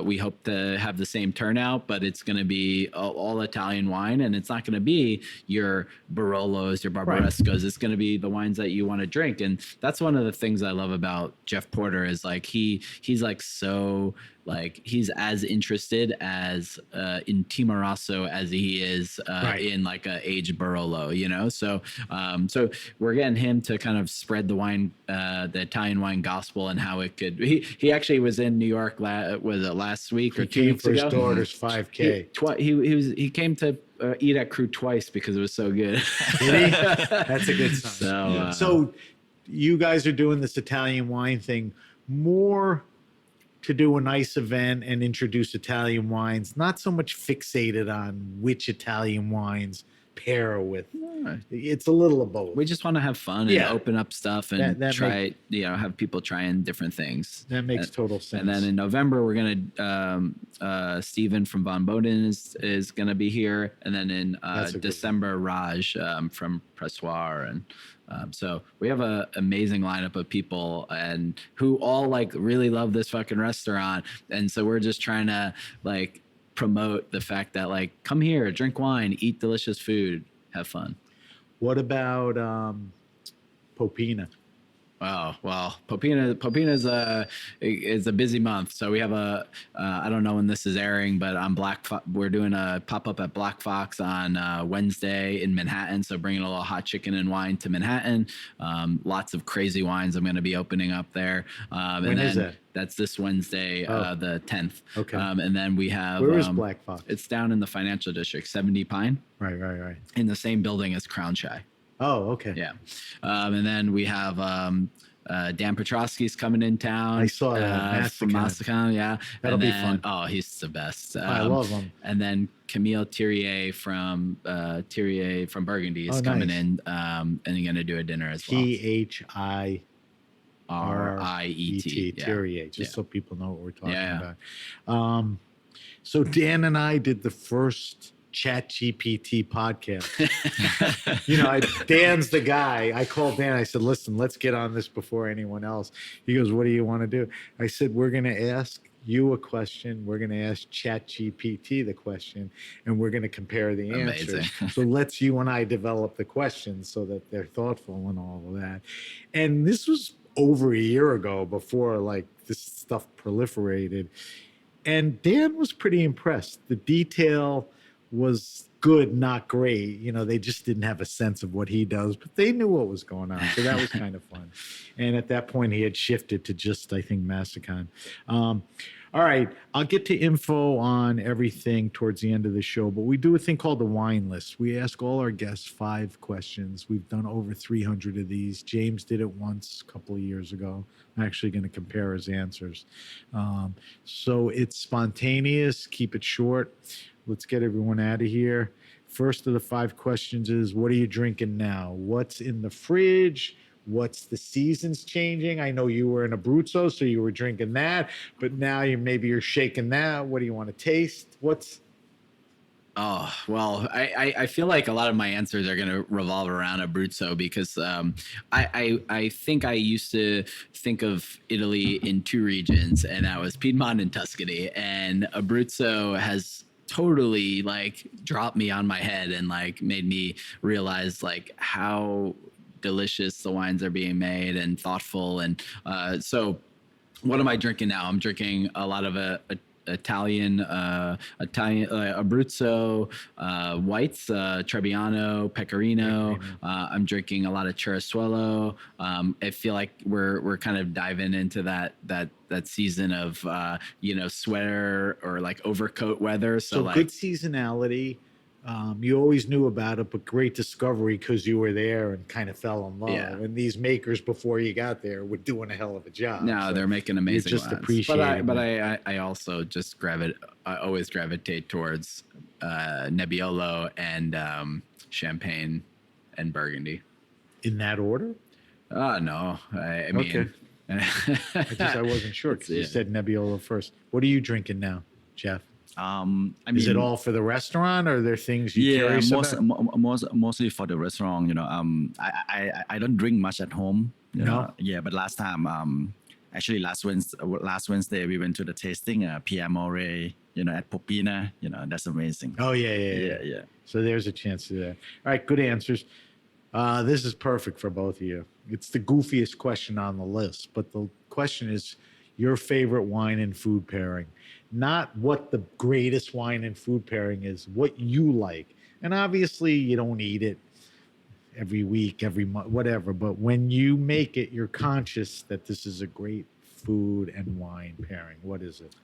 We hope to have the same turnout, but it's going to be all Italian wine, and it's not going to be your Barolos, your Barbarescos. Right. It's going to be the wines that you want to drink, and that's one of the things I love about Jeff Porter is like he's like so. Like he's as interested as in Timorasso as he is in like a aged Barolo, So we're getting him to kind of spread the wine, the Italian wine gospel, and how it could. He actually was in New York. Was it last week or 2 weeks ago? His daughter's 5K. He came to eat at Kru twice because it was so good. Did he? That's a good sign. So you guys are doing this Italian wine thing more to do a nice event and introduce Italian wines, not so much fixated on which Italian wines pair with. It's a little of both. We just want to have fun and open up stuff and try, have people trying different things. That makes total sense. And then in November, we're going to, Stephen from Von Boden is going to be here. And then in December, Raj from Pressoir and so we have an amazing lineup of people and who all like really love this fucking restaurant. And so we're just trying to like promote the fact that like, come here, drink wine, eat delicious food, have fun. What about Popina? Oh, well, Popina's is a busy month. So we have I don't know when this is airing, but on we're doing a pop up at Black Fox on Wednesday in Manhattan. So bringing a little hot chicken and wine to Manhattan. Lots of crazy wines I'm going to be opening up there. When is that? That's this Wednesday, the 10th. Okay. And then we have. Where is Black Fox? It's down in the financial district, 70 Pine. Right. In the same building as Crown Shy. Oh, okay. Yeah. And then we have Dan Petrosky's coming in town. I saw that. From Mastercon. Yeah. That'll be fun. Oh, he's the best. I love him. And then Camille Thierry from Burgundy is coming in and he's going to do a dinner as well. THIRIET. Thierry, just so people know what we're talking about. So Dan and I did the first ChatGPT podcast. Dan's the guy. I called Dan. I said, listen, let's get on this before anyone else. He goes, what do you want to do? I said, we're going to ask you a question. We're going to ask ChatGPT the question, and we're going to compare the answers. So let's you and I develop the questions so that they're thoughtful and all of that. And this was over a year ago, before like this stuff proliferated. And Dan was pretty impressed. The detail was good, not great. They just didn't have a sense of what he does, but they knew what was going on. So that was kind of fun. And at that point, he had shifted to just, I think, Massacon. All right, I'll get to info on everything towards the end of the show, but we do a thing called the wine list. We ask all our guests 5 questions. We've done over 300 of these. James did it once a couple of years ago. I'm actually going to compare his answers. So it's spontaneous. Keep it short. Let's get everyone out of here. First of the 5 questions is, what are you drinking now? What's in the fridge? What's the seasons changing? I know you were in Abruzzo, so you were drinking that, but now you're shaking that. What do you want to taste? Oh, well, I feel like a lot of my answers are going to revolve around Abruzzo because I think I used to think of Italy in 2 regions, and that was Piedmont and Tuscany, and Abruzzo has totally like dropped me on my head and like made me realize like how delicious the wines are being made and thoughtful. And so what am I drinking now? I'm drinking a lot of Italian Abruzzo whites, Trebbiano, Pecorino. I'm drinking a lot of Cerasuolo. I feel like we're kind of diving into that season of sweater or like overcoat weather. So like, good seasonality. You always knew about it, but great discovery because you were there and kind of fell in love. Yeah. And these makers before you got there were doing a hell of a job. No, so they're making amazing. Just appreciate it. But I also just I always gravitate towards Nebbiolo and Champagne and Burgundy. In that order? No, I mean, okay. I wasn't sure because you said Nebbiolo first. What are you drinking now, Jeff? Is it all for the restaurant, or are there things you curious about? Mostly for the restaurant. I don't drink much at home. Yeah, but last time, actually last Wednesday we went to the tasting Pierre Moret, at Popina. That's amazing. Oh yeah. So there's a chance to do that. All right, good answers. This is perfect for both of you. It's the goofiest question on the list, but the question is your favorite wine and food pairing. Not what the greatest wine and food pairing is, what you like. And obviously you don't eat it every week, every month, whatever. But when you make it, you're conscious that this is a great food and wine pairing. What is it?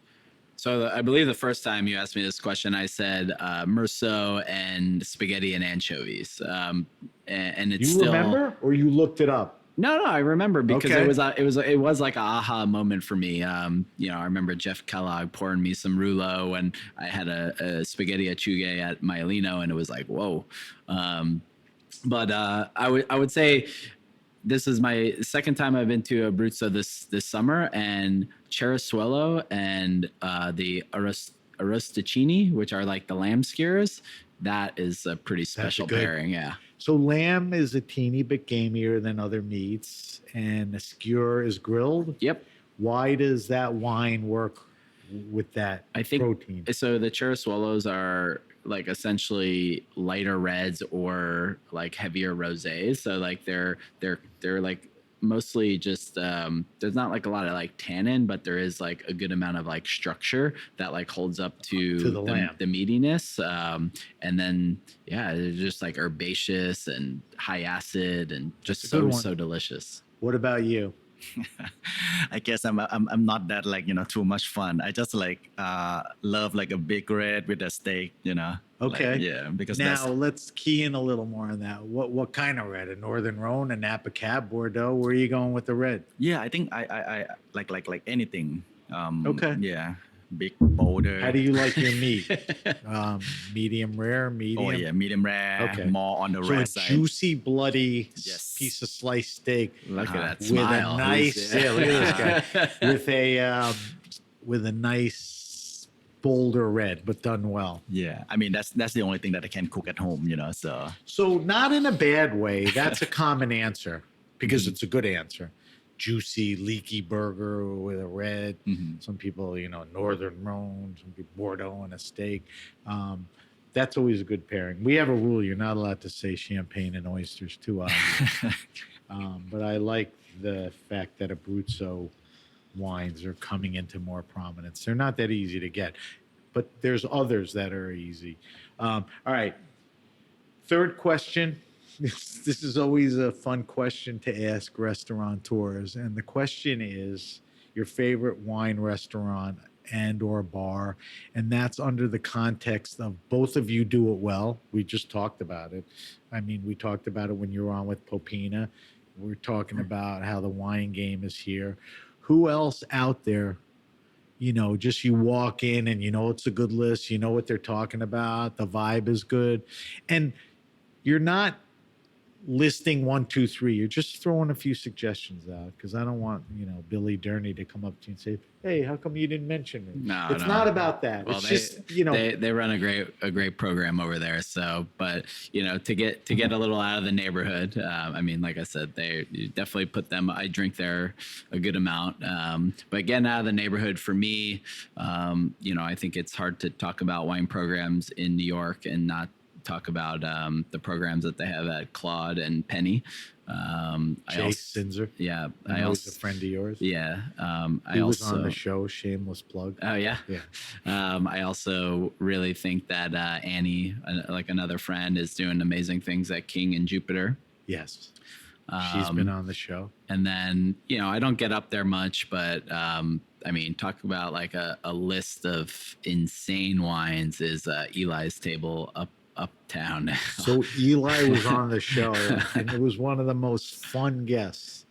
So I believe the first time you asked me this question, I said Merceau and spaghetti and anchovies. And it's you remember, or you looked it up? No, I remember because it was like an aha moment for me. I remember Jeff Kellogg pouring me some rouleau, and I had a spaghetti acciughe at Maialino, and it was like, whoa. But I would say this is my second time I've been to Abruzzo this summer, and Cerasuolo and the Arrosticini, which are like the lamb skewers. That is a pretty special pairing, yeah. So lamb is a teeny bit gamier than other meats, and a skewer is grilled. Yep. Why does that wine work with that protein? So the Cerasuolos are like essentially lighter reds or like heavier rosés. So like they're like mostly just there's not like a lot of like tannin, but there is like a good amount of like structure that like holds up to the lamb. the meatiness. And then yeah, they're just like herbaceous and high acid and just That's a good so one. delicious. What about you? I guess I'm not that like too much fun. I just like love like a big red with a steak, Okay. Like, yeah, because Now let's key in a little more on that. What kind of red? A Northern Rhone, a Napa Cab, Bordeaux? Where are you going with the red? yeah, I think I like anything. Okay. Yeah, big boulder. How do you like your meat? Medium rare, medium. Oh yeah, medium rare. Okay. More on the So rare a side. juicy, bloody Yes. piece of sliced steak Look at that with smile. a nice, Yeah. look at this guy, with a nice bolder red, but done well. Yeah, I mean that's the only thing that I can cook at home, So So not in a bad way. That's a common answer because it's a good answer. Juicy, leaky burger with a red. Some people, Northern Rhone, some people Bordeaux and a steak. That's always a good pairing. We have a rule: you're not allowed to say champagne and oysters too often. But I like the fact that Abruzzo wines are coming into more prominence. They're not that easy to get, but there's others that are easy. All right. Third question. This is always a fun question to ask restaurateurs. And the question is your favorite wine restaurant and or bar. And that's under the context of both of you do it well. We just talked about it. I mean, we talked about it when you were on with Popina. We're talking about how the wine game is here. Who else out there, just you walk in and it's a good list, you know what they're talking about, the vibe is good. And you're not listing 1, 2, 3. You're just throwing a few suggestions out because I don't want, Billy Durney to come up to you and say, "Hey, how come you didn't mention me?" No, it's not about that. Well, it's they, just, they run a great program over there. So, but to get a little out of the neighborhood, I mean, like I said, you definitely put them. I drink there a good amount, but getting out of the neighborhood for me, I think it's hard to talk about wine programs in New York and not talk about the programs that they have at Claude and Penny. Chase Sinzer. Yeah, I know he's a friend of yours. Yeah, he was on the show. Shameless plug. Oh yeah, yeah. I also really think that Annie, like another friend, is doing amazing things at King and Jupiter. Yes, she's been on the show. And then I don't get up there much, but I mean, talk about like a list of insane wines is Eli's Table uptown. So Eli was on the show, and it was one of the most fun guests.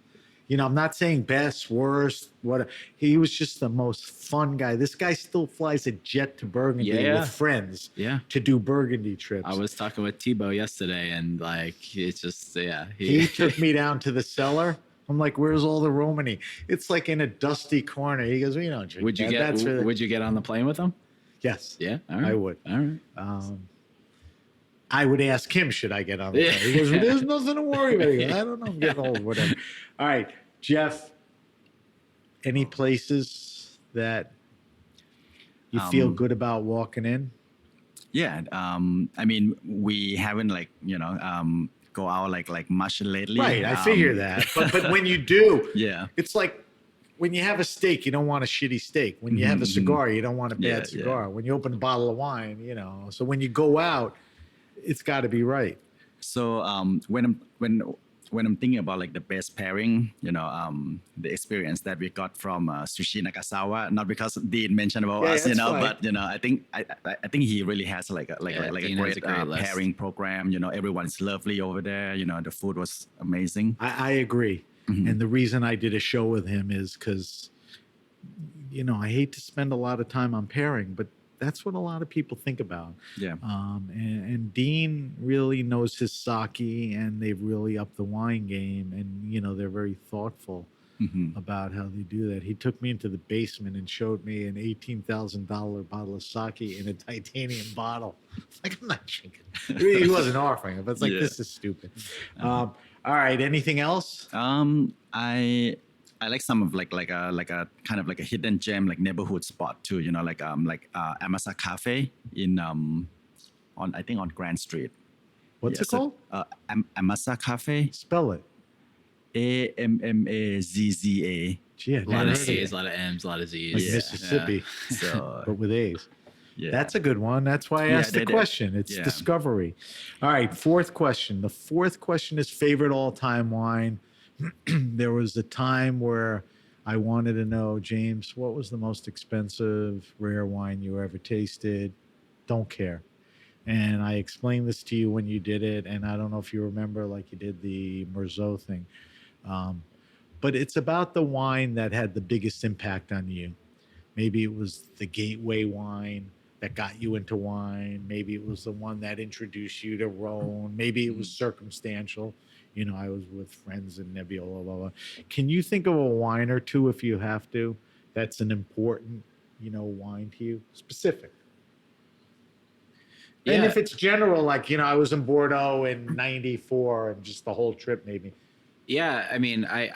I'm not saying best, worst, what. He was just the most fun guy. This guy still flies a jet to Burgundy with friends to do Burgundy trips. I was talking with Thibaut yesterday, and like it's just He took me down to the cellar. I'm like, "Where's all the Romany?" It's like in a dusty corner. He goes, "We don't drink." Would you get on the plane with him? Yes. Yeah. All right. I would. All right. I would ask him, should I get on the plane? He goes, "There's nothing to worry about." He goes, "I don't know. I'm getting old, whatever." All right, Jeff, any places that you feel good about walking in? Yeah. I mean, we haven't go out like much lately. Right. I figure that. But when you do, yeah, it's like when you have a steak, you don't want a shitty steak. When you have a cigar, you don't want a bad cigar. Yeah. When you open a bottle of wine, so when you go out, it's got to be right. So when I'm thinking about like the best pairing, the experience that we got from Sushi Nakasawa, not because Dean mentioned about us, fine. but I think he really has a great pairing program. Everyone's lovely over there. The food was amazing. I agree. And the reason I did a show with him is because, I hate to spend a lot of time on pairing, but that's what a lot of people think about. Yeah. And Dean really knows his sake, and they've really upped the wine game, and they're very thoughtful about how they do that. He took me into the basement and showed me an $18,000 bottle of sake in a titanium bottle. Like, I'm not drinking. He wasn't offering it, but it's like, this is stupid. All right. Anything else? I like some of like a kind of like a hidden gem, like neighborhood spot too. Like Amasa Cafe in I think on Grand Street. What's it called? Amasa Cafe. Spell it. AMMAZZA. Gee, I A lot never of heard of A's, that. a lot of M's, a lot of Z's. Like Yeah. Mississippi, So but with A's. yeah, That's a good one. That's why I Yeah, asked the they- question. It's yeah. discovery. All right, fourth question. The fourth question is favorite all-time wine. There was a time where I wanted to know, James, what was the most expensive rare wine you ever tasted? Don't care. And I explained this to you when you did it, and I don't know if you remember, like you did the Merlot thing. Um, but it's about the wine that had the biggest impact on you. Maybe it was the gateway wine that got you into wine. Maybe it was the one that introduced you to Rhone. Maybe it was circumstantial. You know, I was with friends in Nebbiolo. Blah, blah. Can you think of a wine or two, if you have to, that's an important, wine to you? Specific. And Yeah. if it's general, like, I was in Bordeaux in 94 and just the whole trip made me. Yeah, I mean, I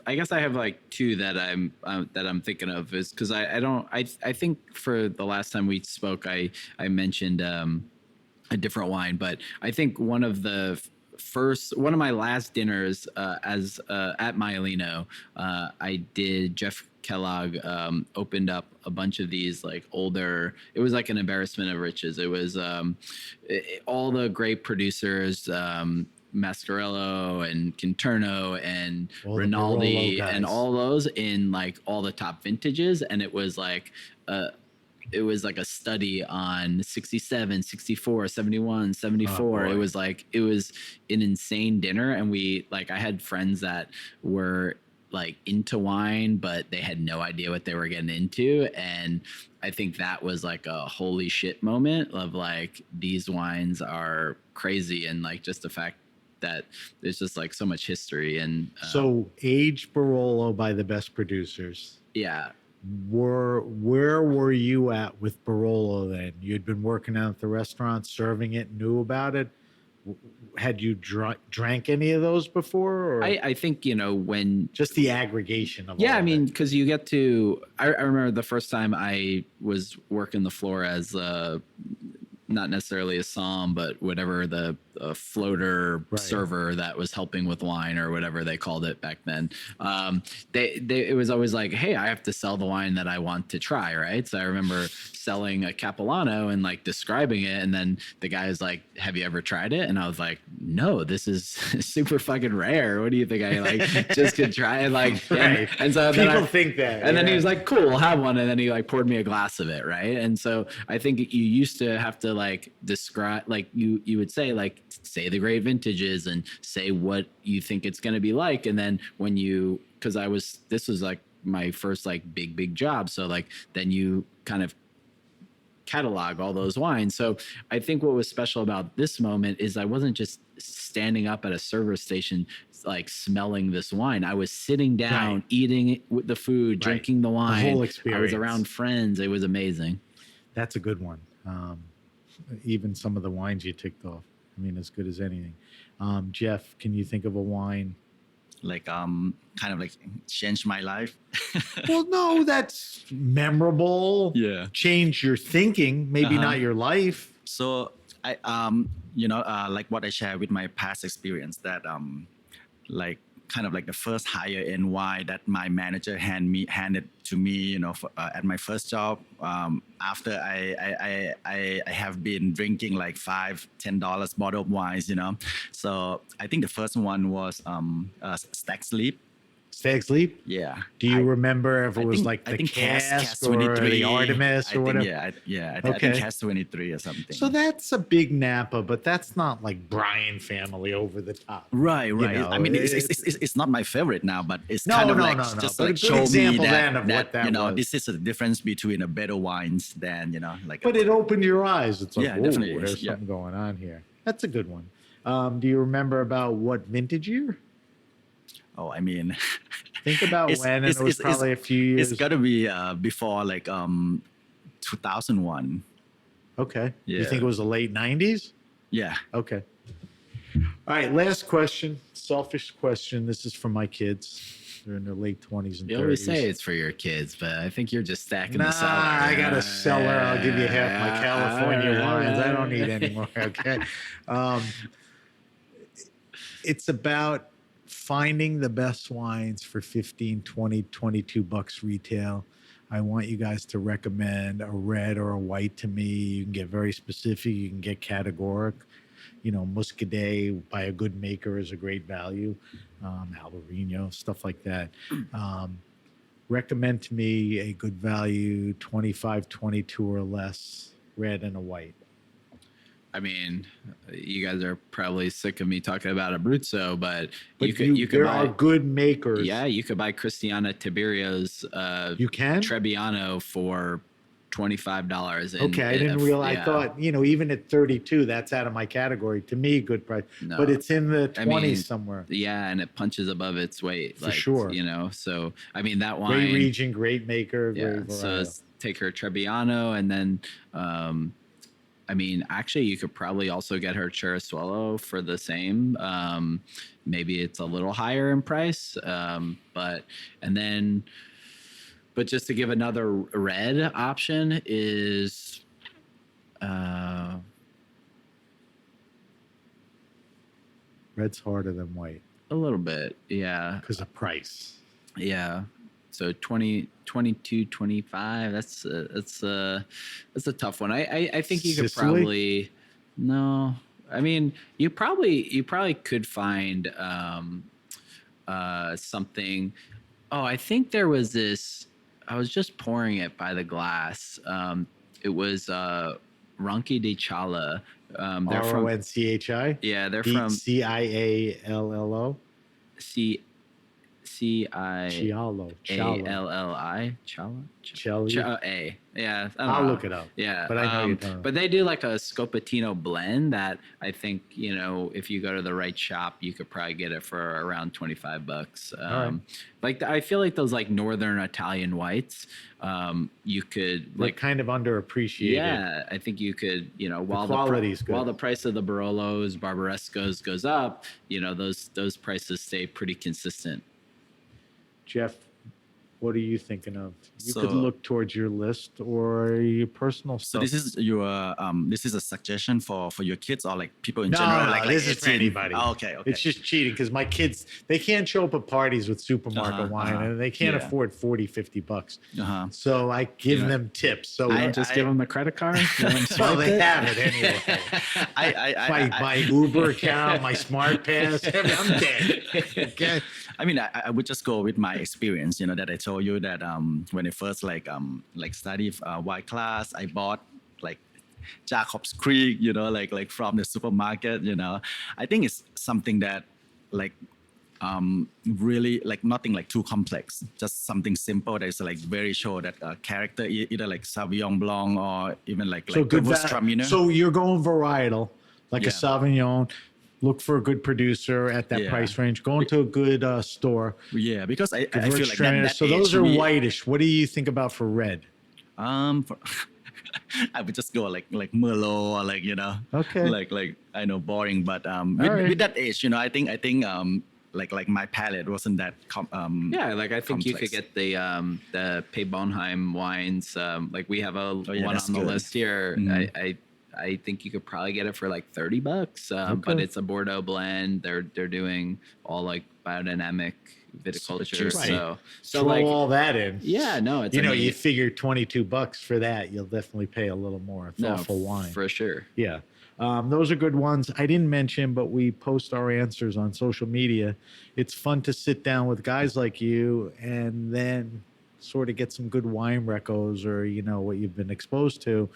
guess I have like two that I'm thinking of is because I think for the last time we spoke I mentioned a different wine, but I think one of my last dinners as at Maialino, I did Jeff Kellogg opened up a bunch of these like older. It was like an embarrassment of riches. It was all the great producers. Mascarello and Quinterno and All the Barolo Rinaldi guys. and all those in like all the top vintages, and it was like a study on 67, 64, 71, 74. boy. It was an insane dinner, and I had friends that were like into wine, but they had no idea what they were getting into, and I think that was like a holy shit moment of like, these wines are crazy, and like just the fact that there's just like so much history. And So aged Barolo by the best producers. yeah, Where were you at with Barolo then? You'd been working out at the restaurant, serving it, knew about it. Had you drank any of those before? Or I think, when just the aggregation of yeah, all I of mean, it? because you get to, I remember the first time I was working the floor as not necessarily a som, but whatever the floater Right. server that was helping with wine or whatever they called it back then. It was always like, hey, I have to sell the wine that I want to try, right? So I remember selling a Capilano and like describing it, and then the guy was like, have you ever tried it? And I was like, no, this is super fucking rare. What do you think I like just could try it? Like, Right. and so then People think that. and then he yeah. was like, cool, we'll have one. And then he like poured me a glass of it. Right. And so I think you used to have to like describe, like you would say, like, say the great vintages and say what you think it's going to be like. And then when because this was like my first like big job. So like, then you kind of catalog all those wines. So I think what was special about this moment is I wasn't just standing up at a server station like smelling this wine. I was sitting down, Right. eating it with the food, Right. drinking the wine. whole I experience. was around friends. It was amazing. That's a good one. Even some of the wines you ticked off. I mean, as good as anything. Jeff, can you think of a wine? like kind of like changed my life. Well, no, that's memorable. Yeah. Change your thinking, maybe Uh-huh. not your life. So I like what I share with my past experience that like kind of like the first higher end wine that my manager handed to me, at my first job. After I have been drinking like $5-10 bottle of wines, So I think the first one was Stack Sleep. Stag's Leap. Yeah. Do you remember if it was like I the think cask or the Artemis or whatever? I think Okay. Cask 23 or something. So that's a big Napa, but that's not like Bryan family over the top. Right. know, I mean, it's not my favorite now, but it's kind of like just But a like good show me example that, then of what that was. this is the difference between a better wines than like. But it opened your eyes. It's like, Yeah, whoa, definitely is. there's Yeah. something going on here. That's a good one. Do you remember about what vintage year? Oh, I mean, Think about when, and it was probably a few years. it's got to be before like 2001. Okay. You Yeah. think it was the late 90s? Yeah. Okay. All right, last question. Selfish question. This is from my kids. They're in their late 20s and 30s. You always say it's for your kids, but I think you're just stacking Nah, the cellar. I got a cellar. I'll give you half my California wines. I don't need any more. Okay. It's about finding the best wines for 15, 20, 22 bucks retail. I want you guys to recommend a red or a white to me. You can get very specific. You can get categoric. Muscadet by a good maker is a great value. Albarino, stuff like that. Recommend to me a good value, 25, 22 or less, red and a white. I mean, you guys are probably sick of me talking about Abruzzo, but you could there buy, are good makers. Yeah, you could buy Cristiana Tiberio's you can? Trebbiano for $25. Okay, I didn't realize. I thought, even at 32, that's out of my category. To me, good price. No, but it's in the 20s somewhere. Yeah, and it punches above its weight. For sure. So, I mean, that wine. Great region, great maker, great variety. So take her Trebbiano, and then, actually, you could probably also get her Chirasuelo for the same. Maybe it's a little higher in price, but just to give another red option is red's harder than white. A little bit, yeah. Because of price. Yeah. So 20, 22, 25, that's a tough one. I think you could probably, no. I mean, you probably could find something. Oh, I think there was this, I was just pouring it by the glass. It was Ronchi di Chala. They're from RONCHI? Yeah, they're from CIALLO. CIALLI. Chala. Yeah, I'll look it up. Yeah, but I know you're talking. But they do like a Scopatino blend that I think if you go to the right shop, you could probably get it for around $25. Right. Like I feel like those like Northern Italian whites, you could they're kind of underappreciated. Yeah, I think you could while the price of the Barolos, Barbarescos goes up, those prices stay pretty consistent. Jeff, what are you thinking of? You could look towards your list or your personal stuff. So this is your this is a suggestion for your kids or like people in general? No, this is for anybody. Oh, okay. It's just cheating because my kids, they can't show up at parties with supermarket wine and they can't afford 40, 50 bucks. So I give them tips. So I just give them the credit card. Well, they have it anyway. My Uber account, my Smart Pass, I'm dead. Okay. I mean, I would just go with my experience, that I told you that when I first studied wine class, I bought like Jacob's Creek, like from the supermarket, I think it's something that really like nothing like too complex, just something simple that is like very sure that character, either like Sauvignon Blanc or even like so good Gewürztraminer. So you're going varietal, like a Sauvignon. Look for a good producer at that price range. Go into a good store. Yeah, because I feel like that so those are whitish. What do you think about for red? I would just go like Merlot or Okay. Like I know boring, but with that age, I think like my palate wasn't that I think complex. you could get the Pay Bonheim wines. Like we have one on the list here. Mm-hmm. I think you could probably get it for like $30, but it's a Bordeaux blend. They're doing all like biodynamic viticulture. Right. So throw like all that in. Yeah, no, it's you figure $22 for that, you'll definitely pay a little more. Thoughtful wine for sure. Yeah, those are good ones. I didn't mention, but we post our answers on social media. It's fun to sit down with guys like you and then sort of get some good wine recos or what you've been exposed to.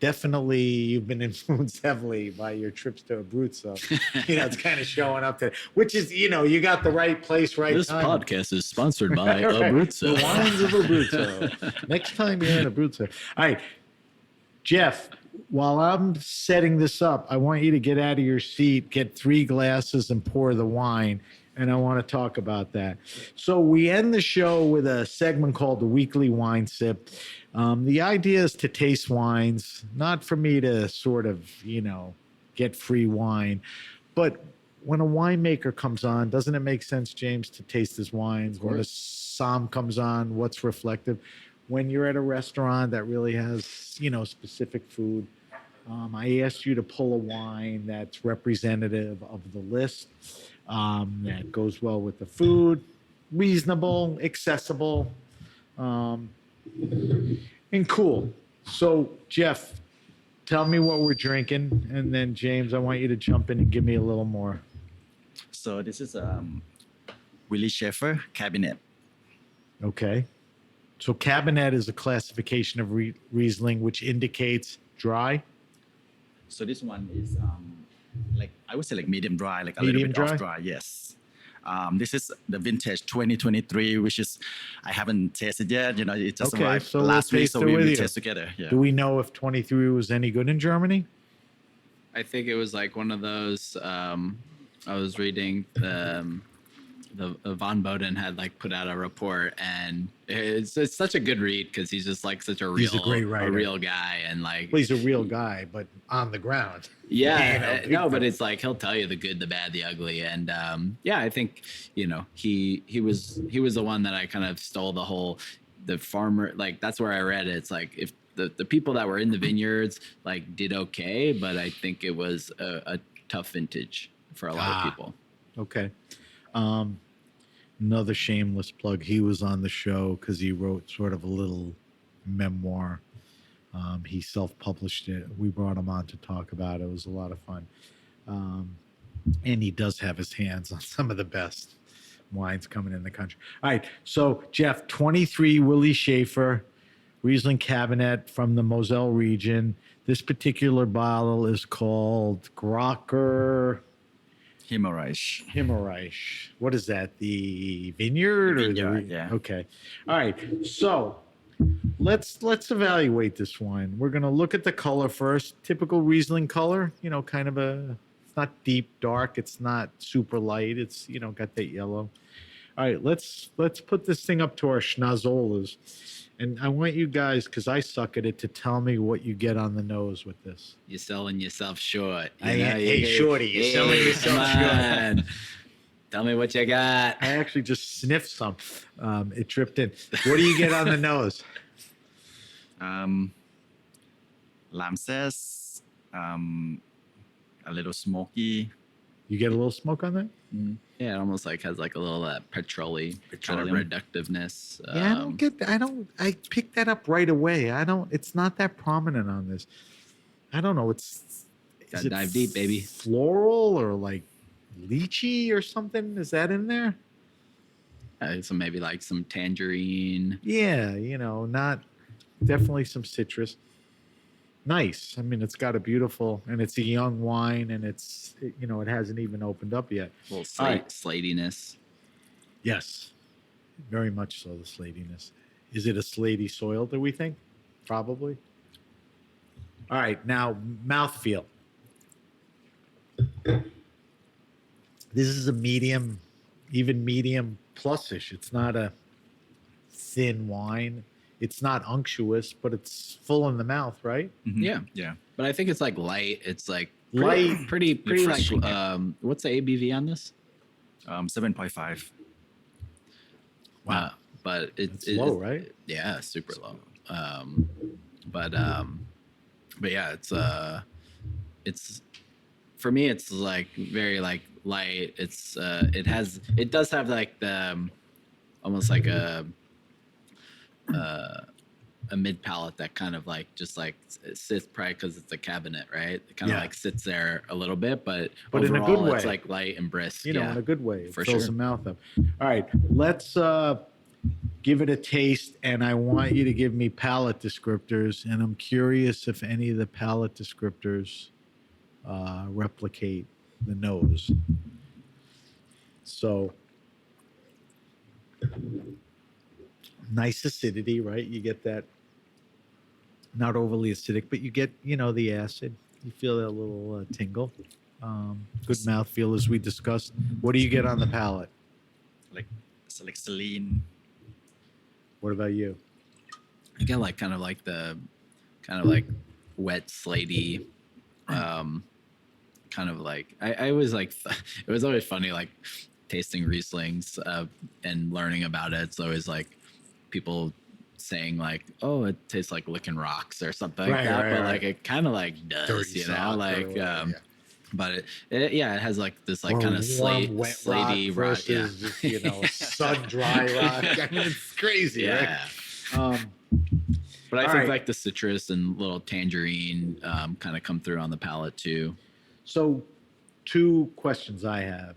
Definitely, you've been influenced heavily by your trips to Abruzzo. It's kind of showing up to, which is, you got the right place, right this time. This podcast is sponsored by Abruzzo. The wines of Abruzzo. Next time you're in Abruzzo. All right, Jeff, while I'm setting this up, I want you to get out of your seat, get 3 glasses and pour the wine. And I want to talk about that. So we end the show with a segment called the Weekly Wine Sip. The idea is to taste wines, not for me to sort of, get free wine. But when a winemaker comes on, doesn't it make sense, James, to taste his wines? When a somm comes on, what's reflective? When you're at a restaurant that really has, specific food, I asked you to pull a wine that's representative of the list. that goes well with the food, reasonable, accessible, um, and cool. So, Jeff, tell me what we're drinking, and then James, I want you to jump in and give me a little more. So this is Willie Schaefer Cabinet. Okay. So Cabernet is a classification of Riesling which indicates dry. So this one is like I would say like medium dry, like a Medium little bit dry? off dry. Yes. This is the vintage 2023, which is I haven't tasted yet. You know, it just Okay, arrived so we'll last week, taste so it we with will you. taste together. Yeah. Do we know if 23 was any good in Germany? I think it was like one of those. I was reading the Von Boden had like put out a report, and it's such a good read because he's just like such a real, He's a great writer. real guy, and like Well, he's a real guy, but on the ground. yeah, You know, no, but it's like he'll tell you the good, the bad, the ugly, and yeah, I think he was the one that I kind of stole the farmer, like that's where I read it. It's like if the people that were in the vineyards like did okay, but I think it was a tough vintage for a lot of people. Okay. Another shameless plug. He was on the show because he wrote sort of a little memoir. He self-published it. We brought him on to talk about it. It was a lot of fun. And he does have his hands on some of the best wines coming in the country. All right. So, Jeff, 23 Willie Schaefer Riesling Cabernet from the Moselle region. This particular bottle is called Grocker Himmelreich. What is that? The vineyard? The or vineyard, yeah. Okay. All right. So let's evaluate this wine. We're gonna look at the color first. Typical Riesling color. Kind of it's not deep dark. It's not super light. It's got that yellow. All right. Let's put this thing up to our schnazolas. And I want you guys, because I suck at it, to tell me what you get on the nose with this. You're selling yourself short. Hey, shorty, you're selling yourself short. Tell me what you got. I actually just sniffed some. It dripped in. What do you get on the nose? Lamses, a little smoky. You get a little smoke on that? Yeah, it almost like has like a little petroleum reductiveness. Yeah, I picked that up right away. It's not that prominent on this. I don't know. Gotta dive deep, baby. Floral or like lychee or something? Is that in there? So maybe like some tangerine. Yeah, not definitely some citrus. Nice. I mean, it's got a beautiful, and it's a young wine, and it hasn't even opened up yet. A little All right. slatiness. Yes, very much so, the slatiness. Is it a slaty soil, do we think? Probably. All right, now, mouthfeel. This is a medium, even medium plus-ish. It's not a thin wine. It's not unctuous, but it's full in the mouth, right? Yeah. Yeah. But I think it's like light. It's like Light, pretty like refreshing. what's the ABV on this? 7.5. Wow. But It's low, right? Yeah, super low. But yeah, it's for me it's like very like light. It does have like the almost like a mid palate that kind of like just like sits, probably because it's a cabinet, right? It kind of Yeah. like sits there a little bit, but But in a overall, good way. it's like light and brisk. In a good way. It for fills sure. the mouth up. All right, let's give it a taste, and I want you to give me palate descriptors, and I'm curious if any of the palate descriptors replicate the nose. So, nice acidity, right? You get that, not overly acidic, but you get, the acid. You feel that little tingle. Good mouthfeel, as we discussed. What do you get on the palate? It's like saline. What about you? I get like kind of like wet slatey, kind of like I was like it was always funny like tasting Rieslings and learning about it. It's always like people saying like, oh, it tastes like licking rocks or something like that, but like it kind of like does, Dirty sock or like whatever, yeah. but it has like this like Or kind of warm, wet slatey rock rock. Yeah. versus just, sun dry rock. I mean, it's crazy, Yeah. right? But I All think right. like the citrus and little tangerine kind of come through on the palate too. So, two questions I have.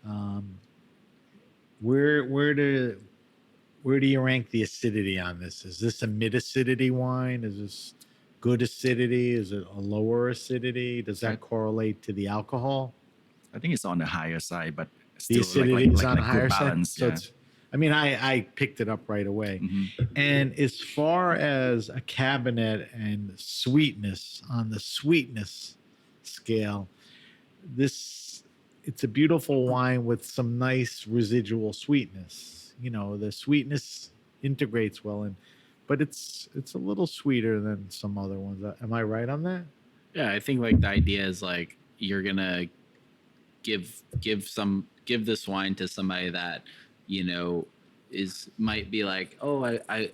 Um, where do you rank the acidity on this? Is this a mid acidity wine? Is this good acidity? Is it a lower acidity? Does that correlate to the alcohol? I think it's on the higher side, but The still acidity is on the good higher side. balance. So Yeah. it's. I mean, I picked it up right away. And as far as a cabinet and sweetness on the sweetness scale, it's a beautiful wine with some nice residual sweetness. The sweetness integrates well in, but it's a little sweeter than some other ones. Am I right on that? Yeah, I think like the idea is like you're gonna give this wine to somebody that might be like, oh, I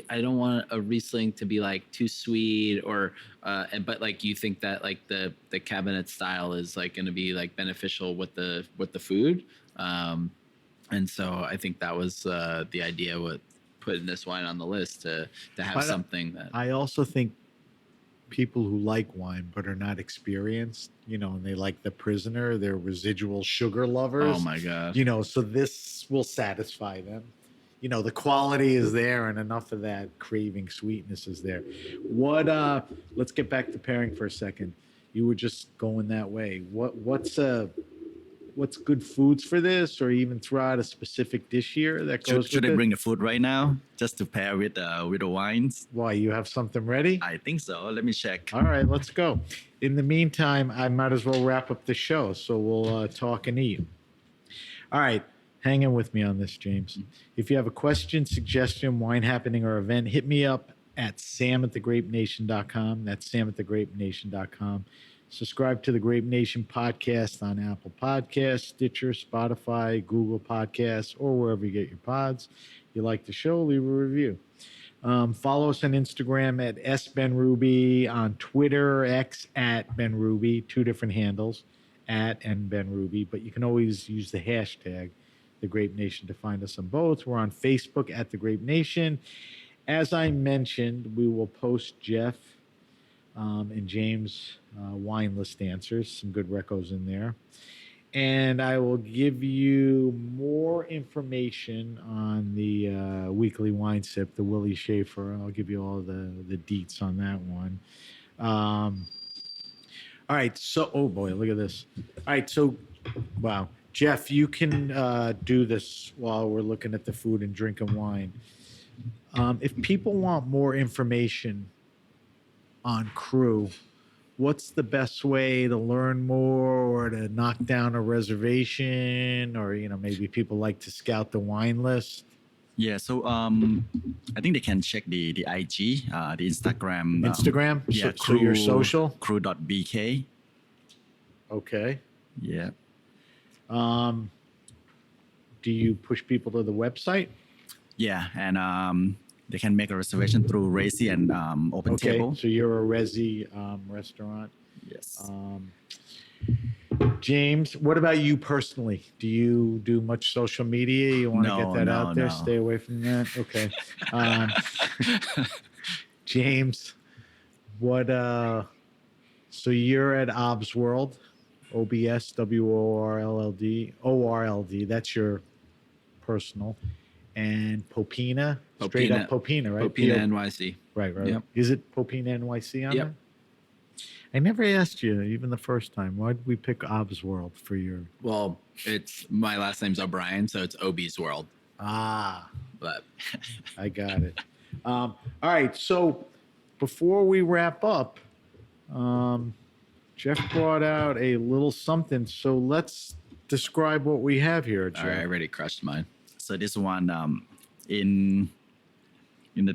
don't want a Riesling to be like too sweet, or but like you think that like the cabinet style is like going to be like beneficial with the food, and so I think that was the idea with putting this wine on the list to have something that I also think people who like wine but are not experienced, and they like The Prisoner, they're residual sugar lovers. Oh my god. So this will satisfy them. The quality is there and enough of that craving sweetness is there. Let's get back to pairing for a second. You were just going that way. What's good foods for this, or even throw out a specific dish here that goes Should with I it? bring the food right now just to pair with the wines? Why, you have something ready? I think so. Let me check. All right, let's go. In the meantime, I might as well wrap up the show, so we'll talk and eat. All right, hang in with me on this, James. If you have a question, suggestion, wine happening, or event, hit me up at sam@thegrapenation.com. That's sam@thegrapenation.com. Subscribe to the Grape Nation podcast on Apple Podcasts, Stitcher, Spotify, Google Podcasts, or wherever you get your pods. If you like the show, leave a review. Follow us on Instagram at sbenruby, on Twitter, X @benruby, two different handles, @benruby, but you can always use the hashtag The Grape Nation to find us on both. We're on Facebook at The Grape Nation. As I mentioned, we will post Jeff and James wine list answers, some good recos in there. And I will give you more information on the weekly wine sip, the Willie Schaefer. I'll give you all the deets on that one. All right. So, oh boy, look at this. All right. So, wow. Jeff, you can do this while we're looking at the food and drinking wine. If people want more information on Kru, what's the best way to learn more or to knock down a reservation, or maybe people like to scout the wine list? Yeah, so I think they can check the IG, the Instagram. Instagram? Yeah, so your social? Kru.bk. Okay. Yeah. Do you push people to the website? Yeah, and they can make a reservation through Racy and Open Okay, Table. so you're a Resi restaurant. Yes. James, what about you personally? Do you do much social media? You want to get that out there? No. Stay away from that? Okay. James, what, so you're at Ob's World, OBS, WORLD, that's your personal. And Popina, straight up Popina, right? Popina NYC. Right. Yep. Is it Popina NYC on Yep. there? I never asked you, even the first time. Why did we pick Ob's World for your... Well, it's my last name's O'Brien, so it's OB's World. Ah, But I got it. All right, so before we wrap up, Jeff brought out a little something, so let's describe what we have here, Jeff. all right, I already crushed mine. So this one, in the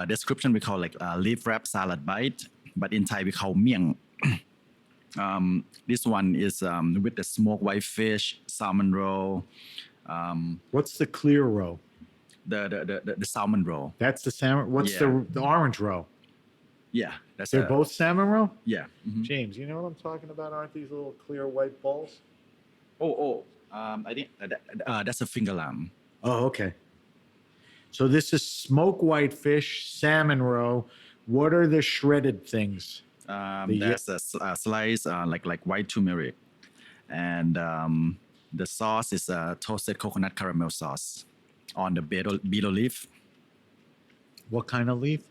description, we call like leaf wrap salad bite, but in Thai we call miang. This one is with the smoked whitefish, salmon roll. What's the clear row? The salmon roll. That's the salmon. What's Yeah. the orange row? Yeah, that's They're both salmon roe? Yeah. Mhm. James, you know what I'm talking about? Aren't these little clear white balls? I think that's a finger lamb. Oh, okay. So this is smoke whitefish, salmon roe. What are the shredded things? There's slice like white turmeric, and the sauce is toasted coconut caramel sauce on the betel leaf. What kind of leaf?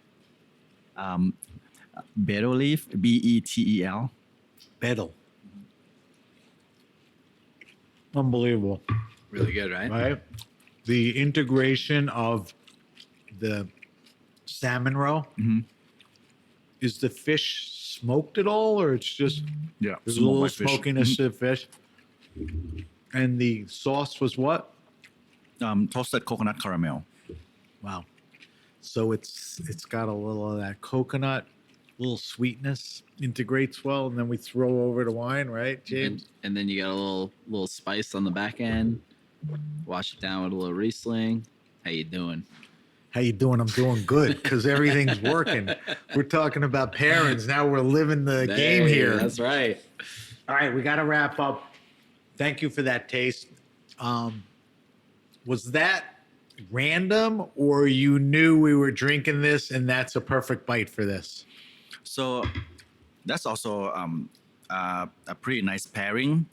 Betel leaf, Betel. Betel. Unbelievable, Really good, right? right? The integration of the salmon roe. Mhm. Is the fish smoked at all, or it's just Yeah, there's a smoked little whitefish. smokiness to the fish? And the sauce was what? Toasted coconut caramel. Wow. So it's got a little of that coconut, little sweetness, integrates well, and then we throw over the wine, right, James? And then you got a little spice on the back end. Wash it down with a little Riesling. How you doing? How you doing? I'm doing good because everything's working. We're talking about pairings. Now we're living the game Hey, here. That's right. All right, we got to wrap up. Thank you for that taste. Was that random, or you knew we were drinking this and that's a perfect bite for this? So that's also a pretty nice pairing.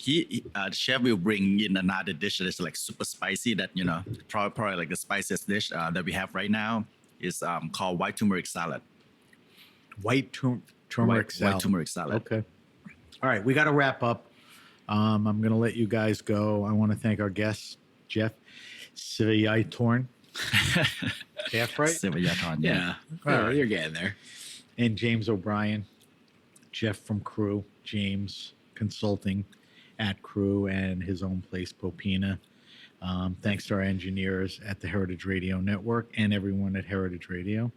The chef will bring in another dish that is like super spicy. That probably like the spiciest dish that we have right now is called white turmeric salad. White turmeric salad. White turmeric salad. Okay. All right, we got to wrap up. I'm going to let you guys go. I want to thank our guests, Jeff Sivaytorn. Half right? Sivaytorn, Yeah. All right. You're getting there. And James O'Brien, Jeff from Kru, James Consulting at Kru and his own place, Popina. Thanks to our engineers at the Heritage Radio Network and everyone at Heritage Radio.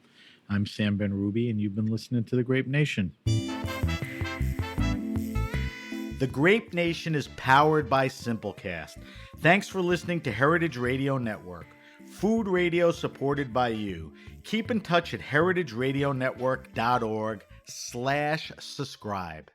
I'm Sam Ben Ruby, and you've been listening to The Grape Nation. The Grape Nation is powered by Simplecast. Thanks for listening to Heritage Radio Network, food radio supported by you. Keep in touch at heritageradionetwork.org/subscribe.